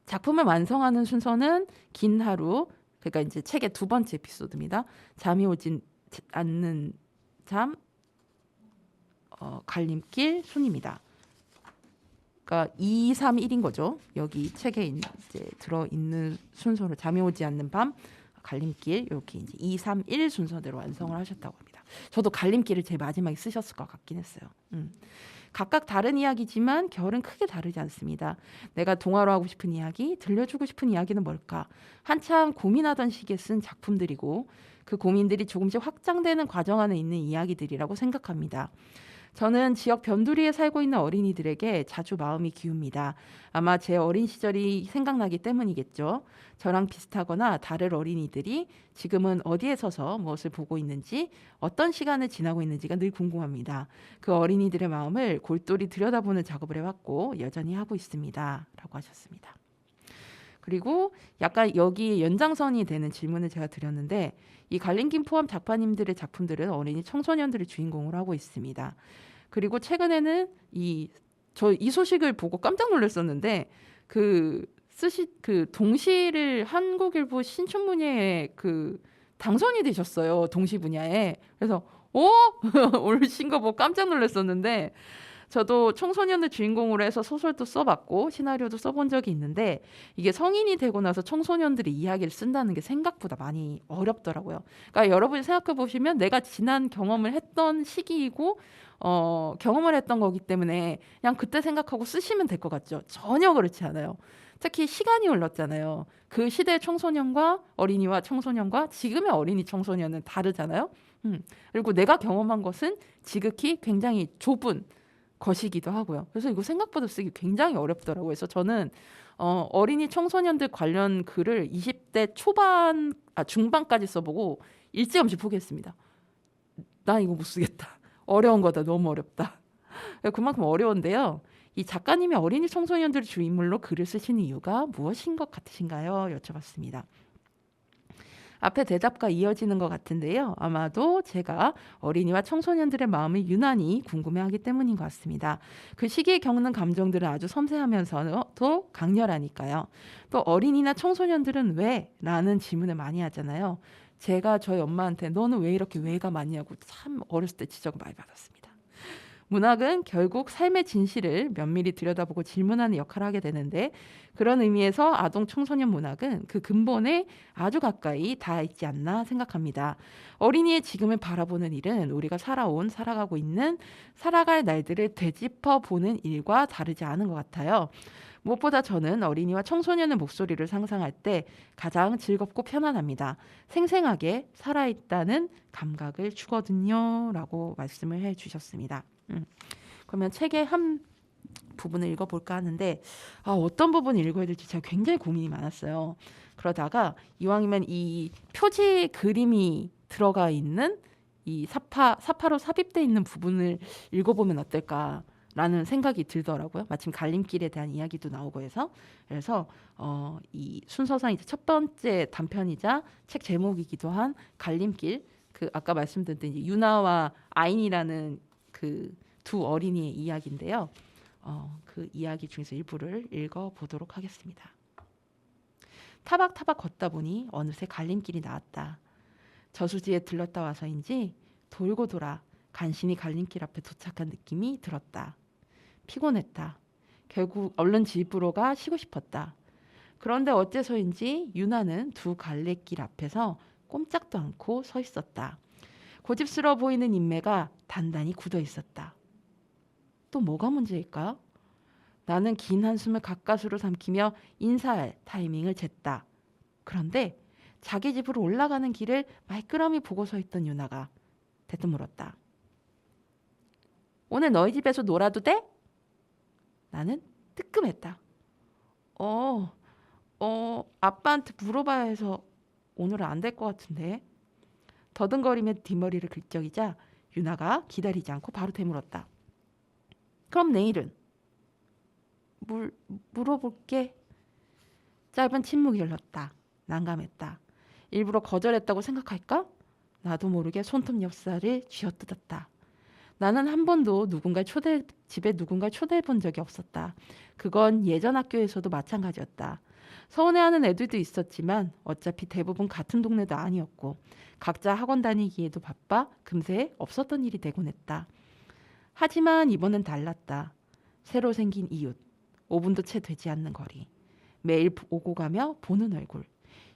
작품을 완성하는 순서는 긴 하루, 그러니까 이제 책의 2번째 에피소드입니다. 잠이 오진 않는 잠, 갈림길, 순입니다. 그러니까 2, 3, 1인 거죠. 여기 책에 이제 들어있는 순서로 잠이 오지 않는 밤, 갈림길, 이렇게 이제 2, 3, 1 순서대로 완성을 하셨다고 합니다. 저도 갈림길을 제일 마지막에 쓰셨을 것 같긴 했어요. 각각 다른 이야기지만 결은 크게 다르지 않습니다. 내가 동화로 하고 싶은 이야기, 들려주고 싶은 이야기는 뭘까? 한참 고민하던 시기에 쓴 작품들이고, 그 고민들이 조금씩 확장되는 과정 안에 있는 이야기들이라고 생각합니다. 저는 지역 변두리에 살고 있는 어린이들에게 자주 마음이 기웁니다. 아마 제 어린 시절이 생각나기 때문이겠죠. 저랑 비슷하거나 다른 어린이들이 지금은 어디에 서서 무엇을 보고 있는지, 어떤 시간을 지나고 있는지가 늘 궁금합니다. 그 어린이들의 마음을 골똘히 들여다보는 작업을 해왔고 여전히 하고 있습니다. 라고 하셨습니다. 그리고 약간 여기 연장선이 되는 질문을 제가 드렸는데, 이 갈림길 포함 작가님들의 작품들은 어린이 청소년들을 주인공으로 하고 있습니다. 그리고 최근에는 이 소식을 보고 깜짝 놀랐었는데, 그 동시를 한국일보 신춘문예에 당선이 되셨어요. 동시 분야에. 그래서 올리신 거 보고 깜짝 놀랐었는데, 저도 청소년을 주인공으로 해서 소설도 써봤고 시나리오도 써본 적이 있는데 이게 성인이 되고 나서 청소년들이 이야기를 쓴다는 게 생각보다 많이 어렵더라고요. 그러니까 여러분이 생각해 보시면 내가 지난 경험을 했던 시기이고 경험을 했던 거기 때문에 그냥 그때 생각하고 쓰시면 될 것 같죠. 전혀 그렇지 않아요. 특히 시간이 흘렀잖아요. 그 시대의 청소년과 어린이와 청소년과 지금의 어린이 청소년은 다르잖아요. 그리고 내가 경험한 것은 지극히 굉장히 좁은 것이기도 하고요. 그래서 이거 생각보다 쓰기 굉장히 어렵더라고요. 그래서 저는 어린이 청소년들 관련 글을 20대 중반까지 써보고 일찌감치 포기했습니다. 나 이거 못 쓰겠다. 어려운 거다. 너무 어렵다. 그만큼 어려운데요. 이 작가님이 어린이 청소년들을 주인물로 글을 쓰신 이유가 무엇인 것 같으신가요? 여쭤봤습니다. 앞에 대답과 이어지는 것 같은데요. 아마도 제가 어린이와 청소년들의 마음을 유난히 궁금해하기 때문인 것 같습니다. 그 시기에 겪는 감정들은 아주 섬세하면서도 강렬하니까요. 또 어린이나 청소년들은 왜? 라는 질문을 많이 하잖아요. 제가 저희 엄마한테 너는 왜 이렇게 왜가 많냐고 참 어렸을 때 지적을 많이 받았습니다. 문학은 결국 삶의 진실을 면밀히 들여다보고 질문하는 역할을 하게 되는데 그런 의미에서 아동 청소년 문학은 그 근본에 아주 가까이 닿아 있지 않나 생각합니다. 어린이의 지금을 바라보는 일은 우리가 살아가고 있는 살아갈 날들을 되짚어 보는 일과 다르지 않은 것 같아요. 무엇보다 저는 어린이와 청소년의 목소리를 상상할 때 가장 즐겁고 편안합니다. 생생하게 살아있다는 감각을 주거든요. 라고 말씀을 해주셨습니다. 그러면 책의 한 부분을 읽어볼까 하는데 어떤 부분을 읽어야 될지 제가 굉장히 고민이 많았어요. 그러다가 이왕이면 이 표지 그림이 들어가 있는 이 사파로 삽입되어 있는 부분을 읽어보면 어떨까라는 생각이 들더라고요. 마침 갈림길에 대한 이야기도 나오고 해서 그래서 이 순서상 이제 첫 번째 단편이자 책 제목이기도 한 갈림길 그 아까 말씀드린 이제 유나와 아인이라는 그 두 어린이의 이야기인데요. 그 이야기 중에서 일부를 읽어보도록 하겠습니다. 타박타박 걷다 보니 어느새 갈림길이 나왔다. 저수지에 들렀다 와서인지 돌고 돌아 간신히 갈림길 앞에 도착한 느낌이 들었다. 피곤했다. 결국 얼른 집으로 가 쉬고 싶었다. 그런데 어째서인지 유나는 두 갈래길 앞에서 꼼짝도 않고 서 있었다. 고집스러워 보이는 인매가 단단히 굳어 있었다. 또 뭐가 문제일까? 나는 긴 한숨을 가까스로 삼키며 인사할 타이밍을 쟀다. 그런데 자기 집으로 올라가는 길을 말끄러미 보고 서 있던 유나가 대뜸 물었다. 오늘 너희 집에서 놀아도 돼? 나는 뜨끔했다. 아빠한테 물어봐야 해서 오늘은 안 될 것 같은데. 더듬거리며 뒷머리를 긁적이자 유나가 기다리지 않고 바로 되물었다. 그럼 내일은? 물어볼게. 짧은 침묵이 흘렀다. 난감했다. 일부러 거절했다고 생각할까? 나도 모르게 손톱 엽살을 쥐어뜯었다. 나는 한 번도 집에 누군가를 초대해 본 적이 없었다. 그건 예전 학교에서도 마찬가지였다. 서운해하는 애들도 있었지만 어차피 대부분 같은 동네도 아니었고 각자 학원 다니기에도 바빠 금세 없었던 일이 되곤 했다. 하지만 이번엔 달랐다. 새로 생긴 이웃, 5분도 채 되지 않는 거리, 매일 오고 가며 보는 얼굴,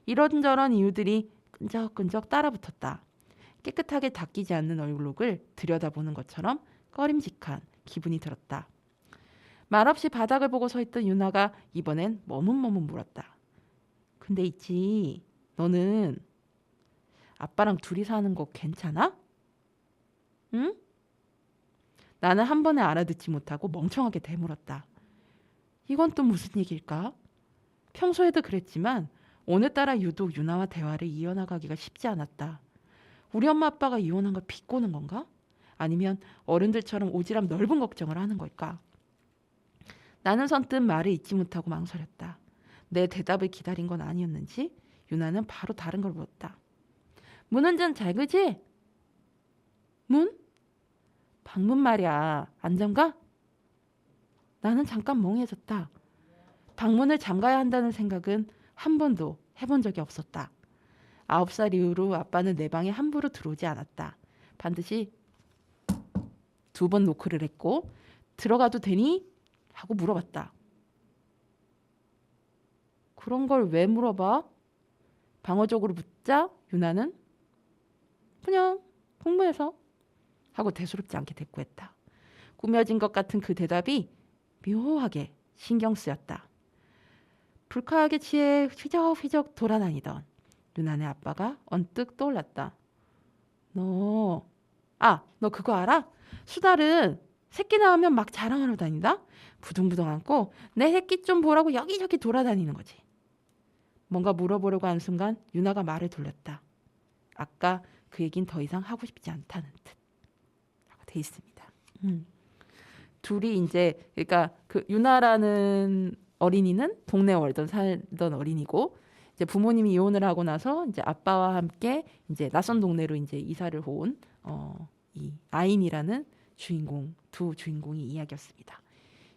이런저런 이유들이 끈적끈적 따라붙었다. 깨끗하게 닦이지 않는 얼굴을 들여다보는 것처럼 꺼림직한 기분이 들었다. 말없이 바닥을 보고 서 있던 유나가 이번엔 머뭇머뭇 물었다. 근데 있지, 너는 아빠랑 둘이 사는 거 괜찮아? 응? 나는 한 번에 알아듣지 못하고 멍청하게 되물었다. 이건 또 무슨 얘기일까? 평소에도 그랬지만 오늘따라 유독 유나와 대화를 이어나가기가 쉽지 않았다. 우리 엄마 아빠가 이혼한 걸 비꼬는 건가? 아니면 어른들처럼 오지랖 넓은 걱정을 하는 걸까? 나는 선뜻 말을 잇지 못하고 망설였다. 내 대답을 기다린 건 아니었는지 유나는 바로 다른 걸 물었다. 문은 좀 잘 그지? 문? 방문 말이야. 안 잠가? 나는 잠깐 멍해졌다. 방문을 잠가야 한다는 생각은 한 번도 해본 적이 없었다. 9살 이후로 아빠는 내 방에 함부로 들어오지 않았다. 반드시 2번 노크를 했고 들어가도 되니? 하고 물어봤다. 그런 걸 왜 물어봐? 방어적으로 묻자 유나는 그냥 궁금해서 하고 대수롭지 않게 대꾸했다. 꾸며진 것 같은 그 대답이 묘하게 신경 쓰였다. 불쾌하게 취해 휘적휘적 돌아다니던 유나네 아빠가 언뜻 떠올랐다. 너 그거 알아? 수달은 새끼 낳으면 막 자랑하러 다닌다? 부둥부둥 안고 내 새끼 좀 보라고 여기저기 돌아다니는 거지. 뭔가 물어보려고 한 순간 유나가 말을 돌렸다. 아까 그 얘긴 더 이상 하고 싶지 않다는 듯 하고 돼 있습니다. 둘이 이제 그러니까 그 유나라는 어린이는 동네 월던 살던 어린이고 이제 부모님이 이혼을 하고 나서 이제 아빠와 함께 이제 낯선 동네로 이제 이사를 온 이 아인이라는 두 주인공의 이야기였습니다.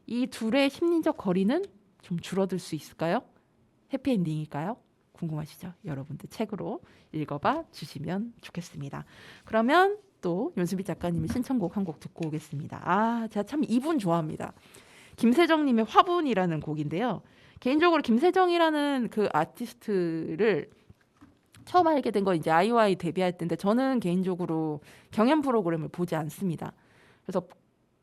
이 둘의 심리적 거리는 좀 줄어들 수 있을까요? 해피엔딩일까요? 궁금하시죠? 여러분들 책으로 읽어봐 주시면 좋겠습니다. 그러면 또 윤수비 작가님의 신청곡 한 곡 듣고 오겠습니다. 제가 참 이분 좋아합니다. 김세정님의 화분이라는 곡인데요. 개인적으로 김세정이라는 그 아티스트를 처음 알게 된 건 이제 아이오아이 데뷔할 때인데 저는 개인적으로 경연 프로그램을 보지 않습니다. 그래서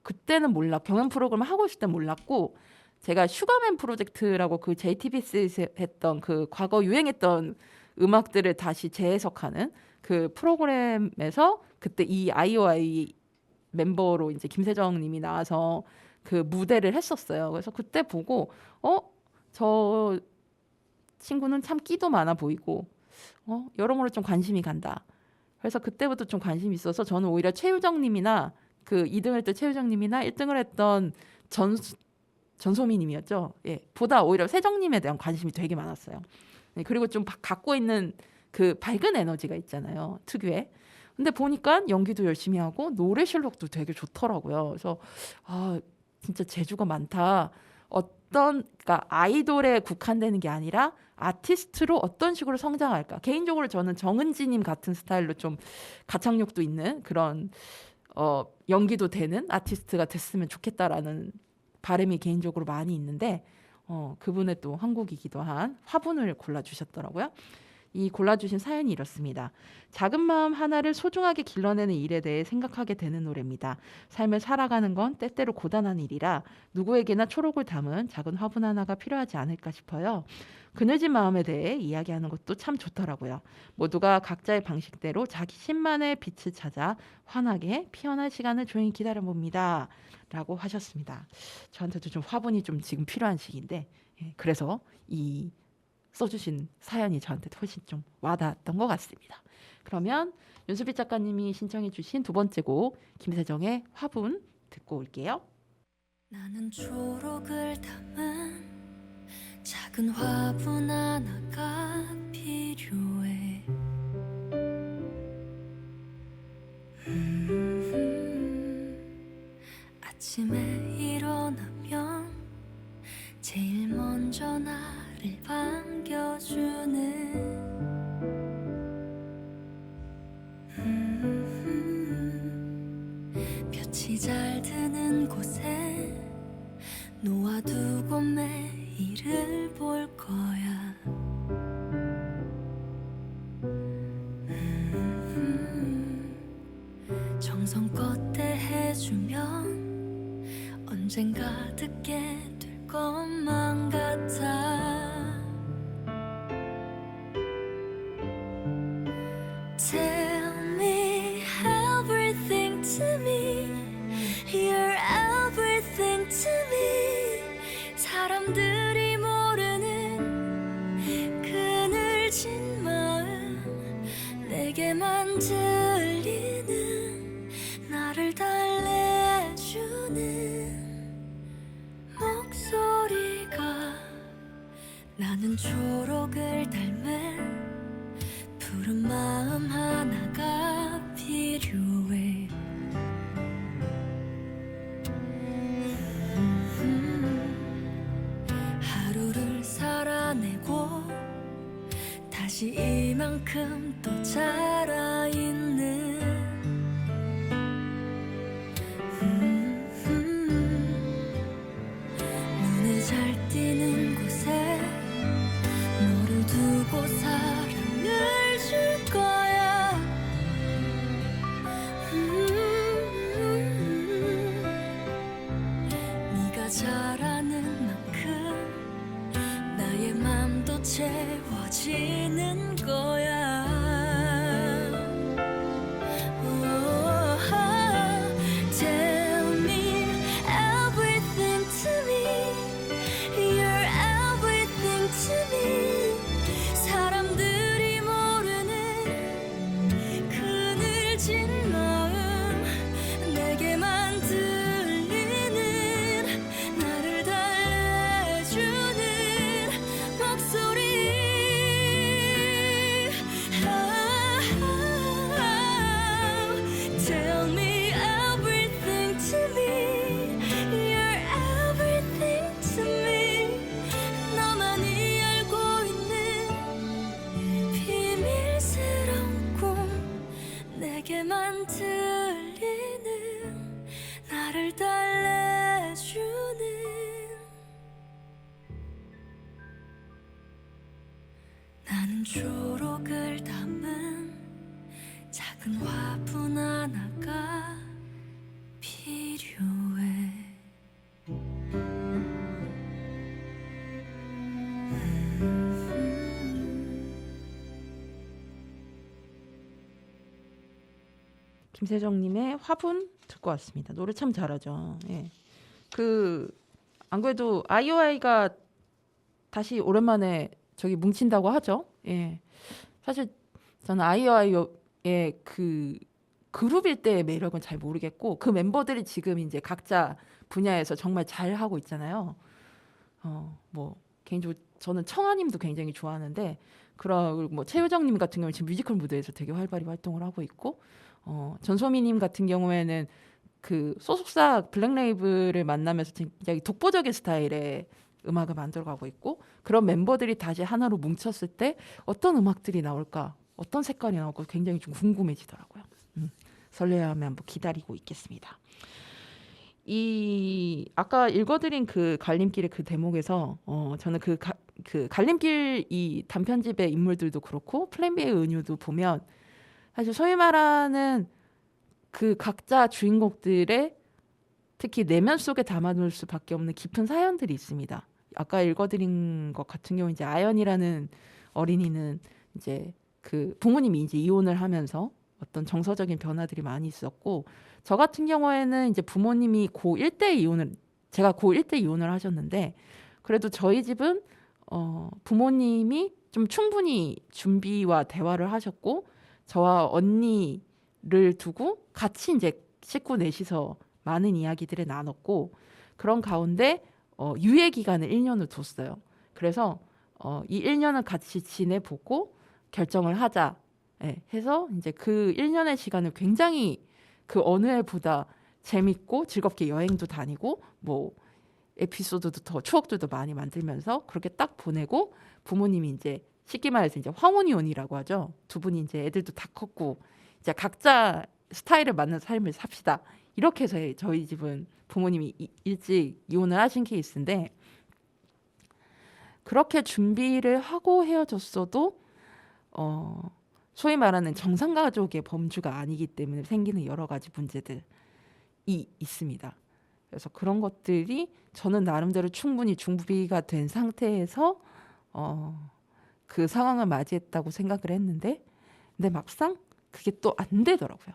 그때는 경연 프로그램을 하고 있을 때 몰랐고 제가 슈가맨 프로젝트라고 그 JTBC에서 했던 그 과거 유행했던 음악들을 다시 재해석하는 그 프로그램에서 그때 이 아이오아이 멤버로 이제 김세정 님이 나와서 그 무대를 했었어요. 그래서 그때 보고 저 친구는 참 끼도 많아 보이고 여러모로 좀 관심이 간다. 그래서 그때부터 좀 관심이 있어서 저는 오히려 최유정 님이나 그 2등을 했던 최유정 님이나 1등을 했던 전소미 님이었죠. 예, 보다 오히려 세정님에 대한 관심이 되게 많았어요. 네, 그리고 좀 갖고 있는 그 밝은 에너지가 있잖아요. 특유의. 근데 보니까 연기도 열심히 하고 노래 실력도 되게 좋더라고요. 그래서 진짜 재주가 많다. 그러니까 아이돌에 국한되는 게 아니라 아티스트로 어떤 식으로 성장할까. 개인적으로 저는 정은지님 같은 스타일로 좀 가창력도 있는 그런 연기도 되는 아티스트가 됐으면 좋겠다라는 바람이 개인적으로 많이 있는데 그분의 또 한국이기도 한 화분을 골라주셨더라고요. 이 골라주신 사연이 이렇습니다. 작은 마음 하나를 소중하게 길러내는 일에 대해 생각하게 되는 노래입니다. 삶을 살아가는 건 때때로 고단한 일이라 누구에게나 초록을 담은 작은 화분 하나가 필요하지 않을까 싶어요. 그늘진 마음에 대해 이야기하는 것도 참 좋더라고요. 모두가 각자의 방식대로 자기 신만의 빛을 찾아 환하게 피어날 시간을 조용히 기다려봅니다. 라고 하셨습니다. 저한테도 좀 화분이 좀 지금 필요한 시기인데 그래서 이 써주신 사연이 저한테 훨씬 좀 와닿았던 것 같습니다. 그러면 윤수빛 작가님이 신청해 주신 두 번째 곡 김세정의 화분 듣고 올게요. 나는 초록을 담은 작은 화분 하나가 필요해. 아침에 일어나면 제일 먼저 나를 반겨주는 볕이 잘 드는 곳에 놓아두고 매일을 볼 거야. 정성껏 대해주면 언젠가 듣게 될 것만 같아. Tell me everything to me. You're everything to me. 사람들이 모르는 그늘진 마음 내게만 들리는 나를 달래주는 목소리가 나는 초록을 닮은 푸른 마음 하나가 필요해. 하루를 살아내고 다시 이만큼 또 자라있는 알진 마음 내게만 들리는 나를 달래주는 목소리 Tell me everything to me You're everything to me 너만이 알고 있는 비밀스러운 꿈 내게만 들리는 나를 달래주는 나는 초록을 담은 작은 화분 하나가 필요해 김세정님의 화분 듣고 왔습니다. 노래 참 잘하죠. 예. 안 그래도 아이오아이가 다시 오랜만에 저기 뭉친다고 하죠. 예. 사실 저는 아이오아이의 그 그룹일 때의 매력은 잘 모르겠고 그 멤버들이 지금 이제 각자 분야에서 정말 잘 하고 있잖아요. 뭐 개인적으로 저는 청아님도 굉장히 좋아하는데 그리고 뭐 최효정님 같은 경우는 지금 뮤지컬 무대에서 되게 활발히 활동을 하고 있고 전소미님 같은 경우에는 그 소속사 블랙레이블을 만나면서 굉장히 독보적인 스타일의 음악을 만들어가고 있고 그런 멤버들이 다시 하나로 뭉쳤을 때 어떤 음악들이 나올까 어떤 색깔이 나올까 굉장히 좀 궁금해지더라고요. 설레하며 한번 기다리고 있겠습니다. 이 아까 읽어드린 그 갈림길의 그 대목에서 저는 그 갈림길 이 단편집의 인물들도 그렇고 플랜 B의 은유도 보면 사실 소위 말하는 그 각자 주인공들의 특히 내면 속에 담아놓을 수밖에 없는 깊은 사연들이 있습니다. 아까 읽어드린 것 같은 경우 이제 아연이라는 어린이는 이제 그 부모님이 이제 이혼을 하면서 어떤 정서적인 변화들이 많이 있었고 저 같은 경우에는 이제 부모님이 고1 때 제가 고1 때 이혼을 하셨는데 그래도 저희 집은 부모님이 좀 충분히 준비와 대화를 하셨고 저와 언니를 두고 같이 이제 식구 넷이서 많은 이야기들을 나눴고 그런 가운데 유예 기간을 1년을 뒀어요. 그래서 이 1년을 같이 지내보고 결정을 하자 해서 이제 그 1년의 시간을 굉장히 그 어느 해보다 재밌고 즐겁게 여행도 다니고 뭐 에피소드도 더 추억들도 많이 만들면서 그렇게 딱 보내고 부모님이 이제 쉽게 말해서 이제 황혼이혼이라고 하죠. 두 분이 이제 애들도 다 컸고 이제 각자 스타일에 맞는 삶을 삽시다. 이렇게 해서 저희 집은 부모님이 일찍 이혼을 하신 케이스인데 그렇게 준비를 하고 헤어졌어도 소위 말하는 정상가족의 범주가 아니기 때문에 생기는 여러 가지 문제들이 있습니다. 그래서 그런 것들이 저는 나름대로 충분히 준비가 된 상태에서 그 상황을 맞이했다고 생각을 했는데 근데 막상 그게 또 안 되더라고요.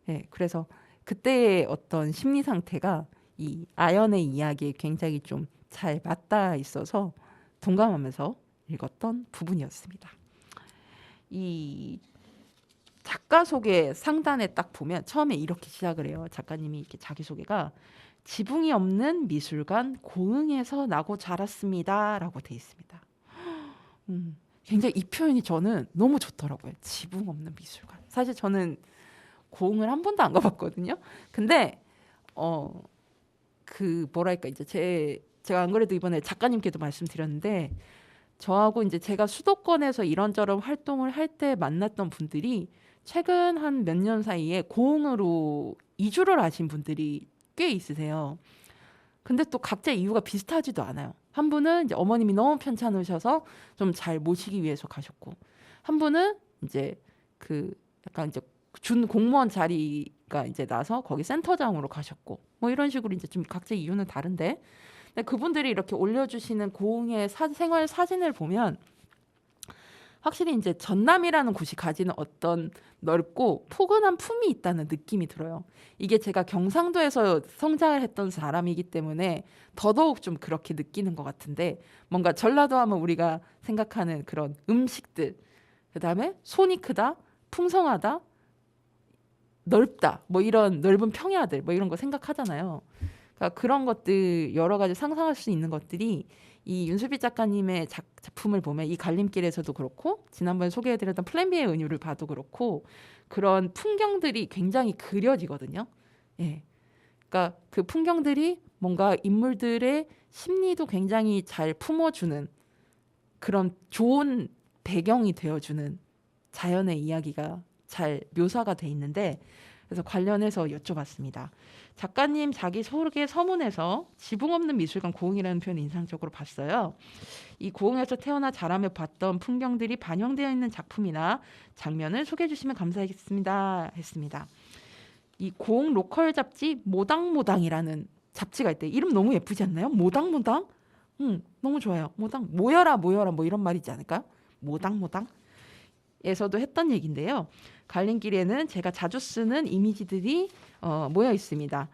네, 그래서 그때의 어떤 심리 상태가 이 아연의 이야기에 굉장히 좀 잘 맞닿아 있어서 동감하면서 읽었던 부분이었습니다. 이 작가 소개 상단에 딱 보면 처음에 이렇게 시작을 해요. 작가님이 이렇게 자기소개가 지붕이 없는 미술관 고흥에서 나고 자랐습니다라고 돼 있습니다. 굉장히 이 표현이 저는 너무 좋더라고요. 지붕 없는 미술관. 사실 저는 고흥을 한 번도 안 가봤거든요. 근데 그 뭐랄까 이제 제가 안 그래도 이번에 작가님께도 말씀드렸는데 저하고 이제 제가 수도권에서 이런저런 활동을 할 때 만났던 분들이 최근 한 몇 년 사이에 고흥으로 이주를 하신 분들이 꽤 있으세요. 근데 또 각자 이유가 비슷하지도 않아요. 한 분은 이제 어머님이 너무 편찮으셔서 좀 잘 모시기 위해서 가셨고, 한 분은 이제 그 약간 이제 준 공무원 자리가 이제 나서 거기 센터장으로 가셨고, 뭐 이런 식으로 이제 좀 각자 이유는 다른데, 근데 그분들이 이렇게 올려주시는 고흥의 생활 사진을 보면 확실히 이제 전남이라는 곳이 가지는 어떤 넓고 포근한 품이 있다는 느낌이 들어요. 이게 제가 경상도에서 성장을 했던 사람이기 때문에 더더욱 좀 그렇게 느끼는 것 같은데, 뭔가 전라도 하면 우리가 생각하는 그런 음식들, 그다음에 손이 크다, 풍성하다, 넓다, 뭐 이런 넓은 평야들, 뭐 이런 거 생각하잖아요. 그러니까 그런 것들 여러 가지 상상할 수 있는 것들이 이 윤수빈 작가님의 작품을 보면 이 갈림길에서도 그렇고 지난번에 소개해드렸던 플랜 B의 은유를 봐도 그렇고 그런 풍경들이 굉장히 그려지거든요. 예, 그러니까 그 풍경들이 뭔가 인물들의 심리도 굉장히 잘 품어주는 그런 좋은 배경이 되어주는 자연의 이야기가 잘 묘사가 돼 있는데 그래서 관련해서 여쭤봤습니다. 작가님 자기 소개 서문에서 지붕 없는 미술관 고흥이라는 표현을 인상적으로 봤어요. 이 고흥에서 태어나 자라며 봤던 풍경들이 반영되어 있는 작품이나 장면을 소개해 주시면 감사하겠습니다. 했습니다. 이 고흥 로컬 잡지 모당모당이라는 잡지가 있대요. 이름 너무 예쁘지 않나요? 모당모당? 너무 좋아요. 모당 모여라 모여라 뭐 이런 말이지 않을까요? 모당모당? 에서도 했던 얘기인데요. 갈림길에는 제가 자주 쓰는 이미지들이 모여 있습니다.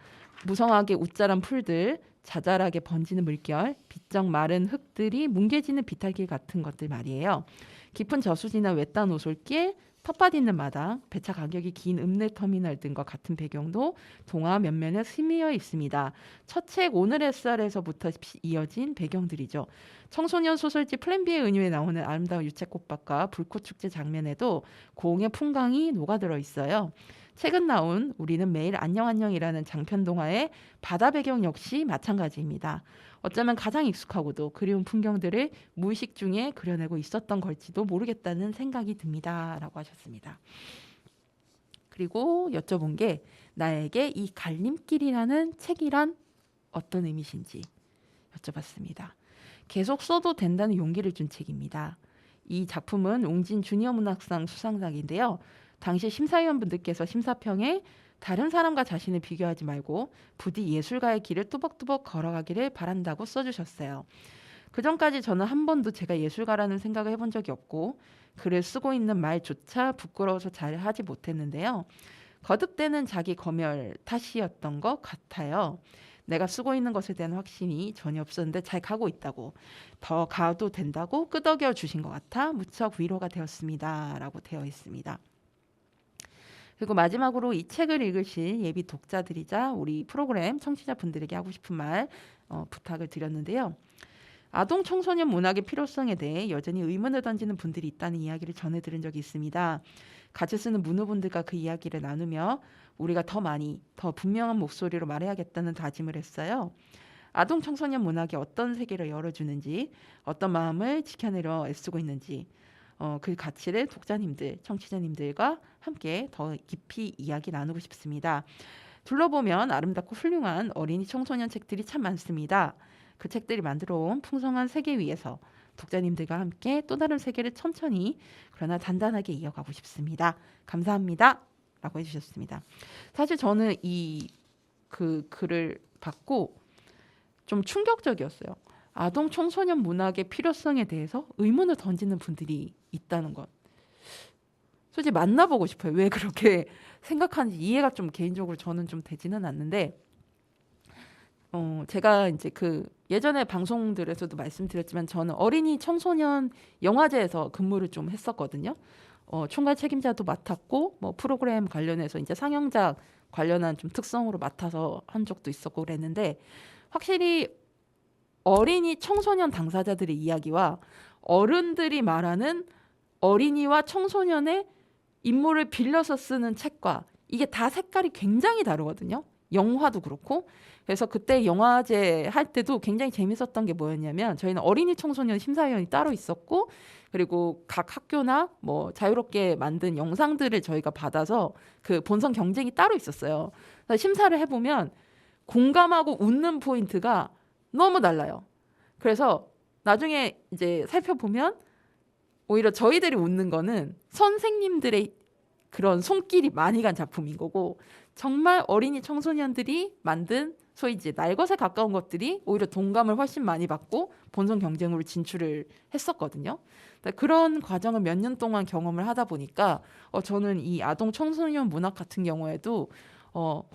무성하게 웃자란 풀들, 자잘하게 번지는 물결, 비쩍 마른 흙들이 뭉개지는 비탈길 같은 것들 말이에요. 깊은 저수지나 외딴 오솔길, 텃밭 있는 마당, 배차 간격이 긴 읍내터미널 등과 같은 배경도 동화 면면에 스미어 있습니다. 첫 책 오늘의 쌀에서부터 이어진 배경들이죠. 청소년 소설집 플랜 B의 은유에 나오는 아름다운 유채꽃밭과 불꽃축제 장면에도 고흥의 풍광이 녹아들어 있어요. 최근 나온 우리는 매일 안녕 안녕이라는 장편 동화의 바다 배경 역시 마찬가지입니다. 어쩌면 가장 익숙하고도 그리운 풍경들을 무의식 중에 그려내고 있었던 걸지도 모르겠다는 생각이 듭니다. 라고 하셨습니다. 그리고 여쭤본 게 나에게 이 갈림길이라는 책이란 어떤 의미신지 여쭤봤습니다. 계속 써도 된다는 용기를 준 책입니다. 이 작품은 웅진 주니어 문학상 수상작인데요. 당시 심사위원분들께서 심사평에 다른 사람과 자신을 비교하지 말고 부디 예술가의 길을 뚜벅뚜벅 걸어가기를 바란다고 써주셨어요. 그전까지 저는 한 번도 제가 예술가라는 생각을 해본 적이 없고 글을 쓰고 있는 말조차 부끄러워서 잘 하지 못했는데요. 거듭되는 자기 검열 탓이었던 것 같아요. 내가 쓰고 있는 것에 대한 확신이 전혀 없었는데 잘 가고 있다고, 더 가도 된다고 끄덕여 주신 것 같아 무척 위로가 되었습니다. 라고 되어 있습니다. 그리고 마지막으로 이 책을 읽으실 예비 독자들이자 우리 프로그램 청취자분들에게 하고 싶은 말 부탁을 드렸는데요. 아동 청소년 문학의 필요성에 대해 여전히 의문을 던지는 분들이 있다는 이야기를 전해들은 적이 있습니다. 같이 쓰는 문우분들과 그 이야기를 나누며 우리가 더 많이, 더 분명한 목소리로 말해야겠다는 다짐을 했어요. 아동 청소년 문학이 어떤 세계를 열어주는지, 어떤 마음을 지켜내려 애쓰고 있는지, 그 가치를 독자님들, 청취자님들과 함께 더 깊이 이야기 나누고 싶습니다. 둘러보면 아름답고 훌륭한 어린이 청소년 책들이 참 많습니다. 그 책들이 만들어 온 풍성한 세계 위에서 독자님들과 함께 또 다른 세계를 천천히 그러나 단단하게 이어가고 싶습니다. 감사합니다. 라고 해주셨습니다. 사실 저는 이 글을 받고 좀 충격적이었어요. 아동 청소년 문학의 필요성에 대해서 의문을 던지는 분들이 있다는 것. 솔직히 만나보고 싶어요. 왜 그렇게 생각하는지 이해가 좀 개인적으로 저는 좀 되지는 않는데, 제가 이제 예전에 방송들에서도 말씀드렸지만 저는 어린이 청소년 영화제에서 근무를 좀 했었거든요. 총괄 책임자도 맡았고, 뭐 프로그램 관련해서 이제 상영작 관련한 좀 특성으로 맡아서 한 적도 있었고 그랬는데, 확실히 어린이 청소년 당사자들의 이야기와 어른들이 말하는 어린이와 청소년의 인물을 빌려서 쓰는 책과 이게 다 색깔이 굉장히 다르거든요. 영화도 그렇고. 그래서 그때 영화제 할 때도 굉장히 재밌었던 게 뭐였냐면 저희는 어린이 청소년 심사위원이 따로 있었고, 그리고 각 학교나 뭐 자유롭게 만든 영상들을 저희가 받아서 그 본선 경쟁이 따로 있었어요. 그래서 심사를 해보면 공감하고 웃는 포인트가 너무 달라요. 그래서 나중에 이제 살펴보면 오히려 저희들이 웃는 거는 선생님들의 그런 손길이 많이 간 작품인 거고, 정말 어린이 청소년들이 만든 소위 이제 날것에 가까운 것들이 오히려 동감을 훨씬 많이 받고 본선 경쟁으로 진출을 했었거든요. 그런 과정을 몇 년 동안 경험을 하다 보니까 저는 이 아동 청소년 문학 같은 경우에도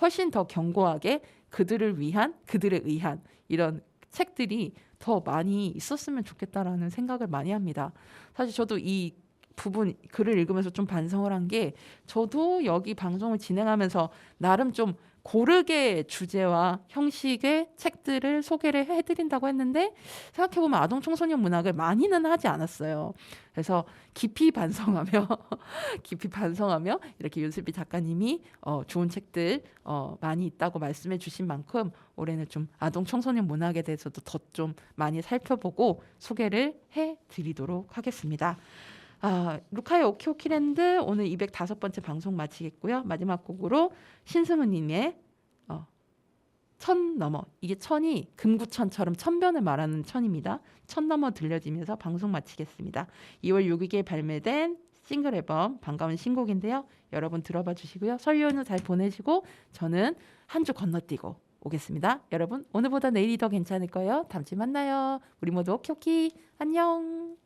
훨씬 더 견고하게 그들을 위한, 그들에 의한 이런 책들이 더 많이 있었으면 좋겠다라는 생각을 많이 합니다. 사실 저도 이 부분 글을 읽으면서 좀 반성을 한 게 저도 여기 방송을 진행하면서 나름 좀 고르게 주제와 형식의 책들을 소개를 해드린다고 했는데 생각해보면 아동 청소년 문학을 많이는 하지 않았어요. 그래서 깊이 반성하며 깊이 반성하며 이렇게 윤슬비 작가님이 좋은 책들 많이 있다고 말씀해 주신 만큼 올해는 좀 아동 청소년 문학에 대해서도 더 좀 많이 살펴보고 소개를 해드리도록 하겠습니다. 루카의 오키오키랜드 오늘 205번째 방송 마치겠고요. 마지막 곡으로 신승우님의 천 넘어, 이게 천이 금구천처럼 천변을 말하는 천입니다. 천 넘어 들려지면서 방송 마치겠습니다. 2월 6일에 발매된 싱글 앨범 반가운 신곡인데요. 여러분 들어봐 주시고요. 설 연휴 잘 보내시고 저는 한 주 건너뛰고 오겠습니다. 여러분 오늘보다 내일이 더 괜찮을 거예요. 다음 주에 만나요. 우리 모두 오키오키 안녕.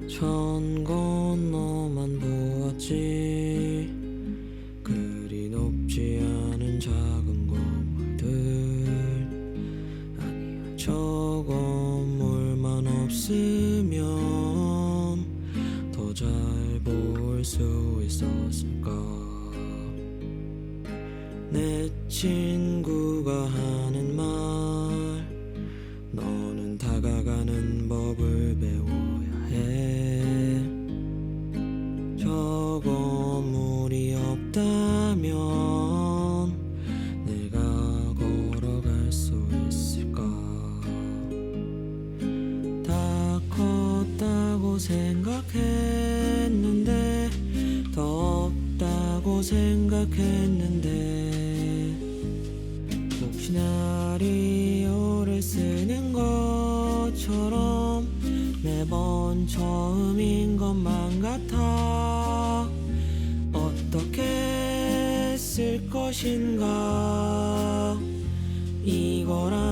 천 건너만 보았지 그리 높지 않은 작은 건물들 아니야 저 건물만 없으면 더 잘 볼 수 있었을까 내 친구가 하는 말 너는 다가가는 법을 배워야 해 저 건물이 없다면 내가 걸어갈 수 있을까 다 컸다고 생각했는데 더 없다고 생각했는데 혹시나 리오를 쓰는 것처럼 매번 처음인 것만 같아 어떻게 쓸 것인가 이거라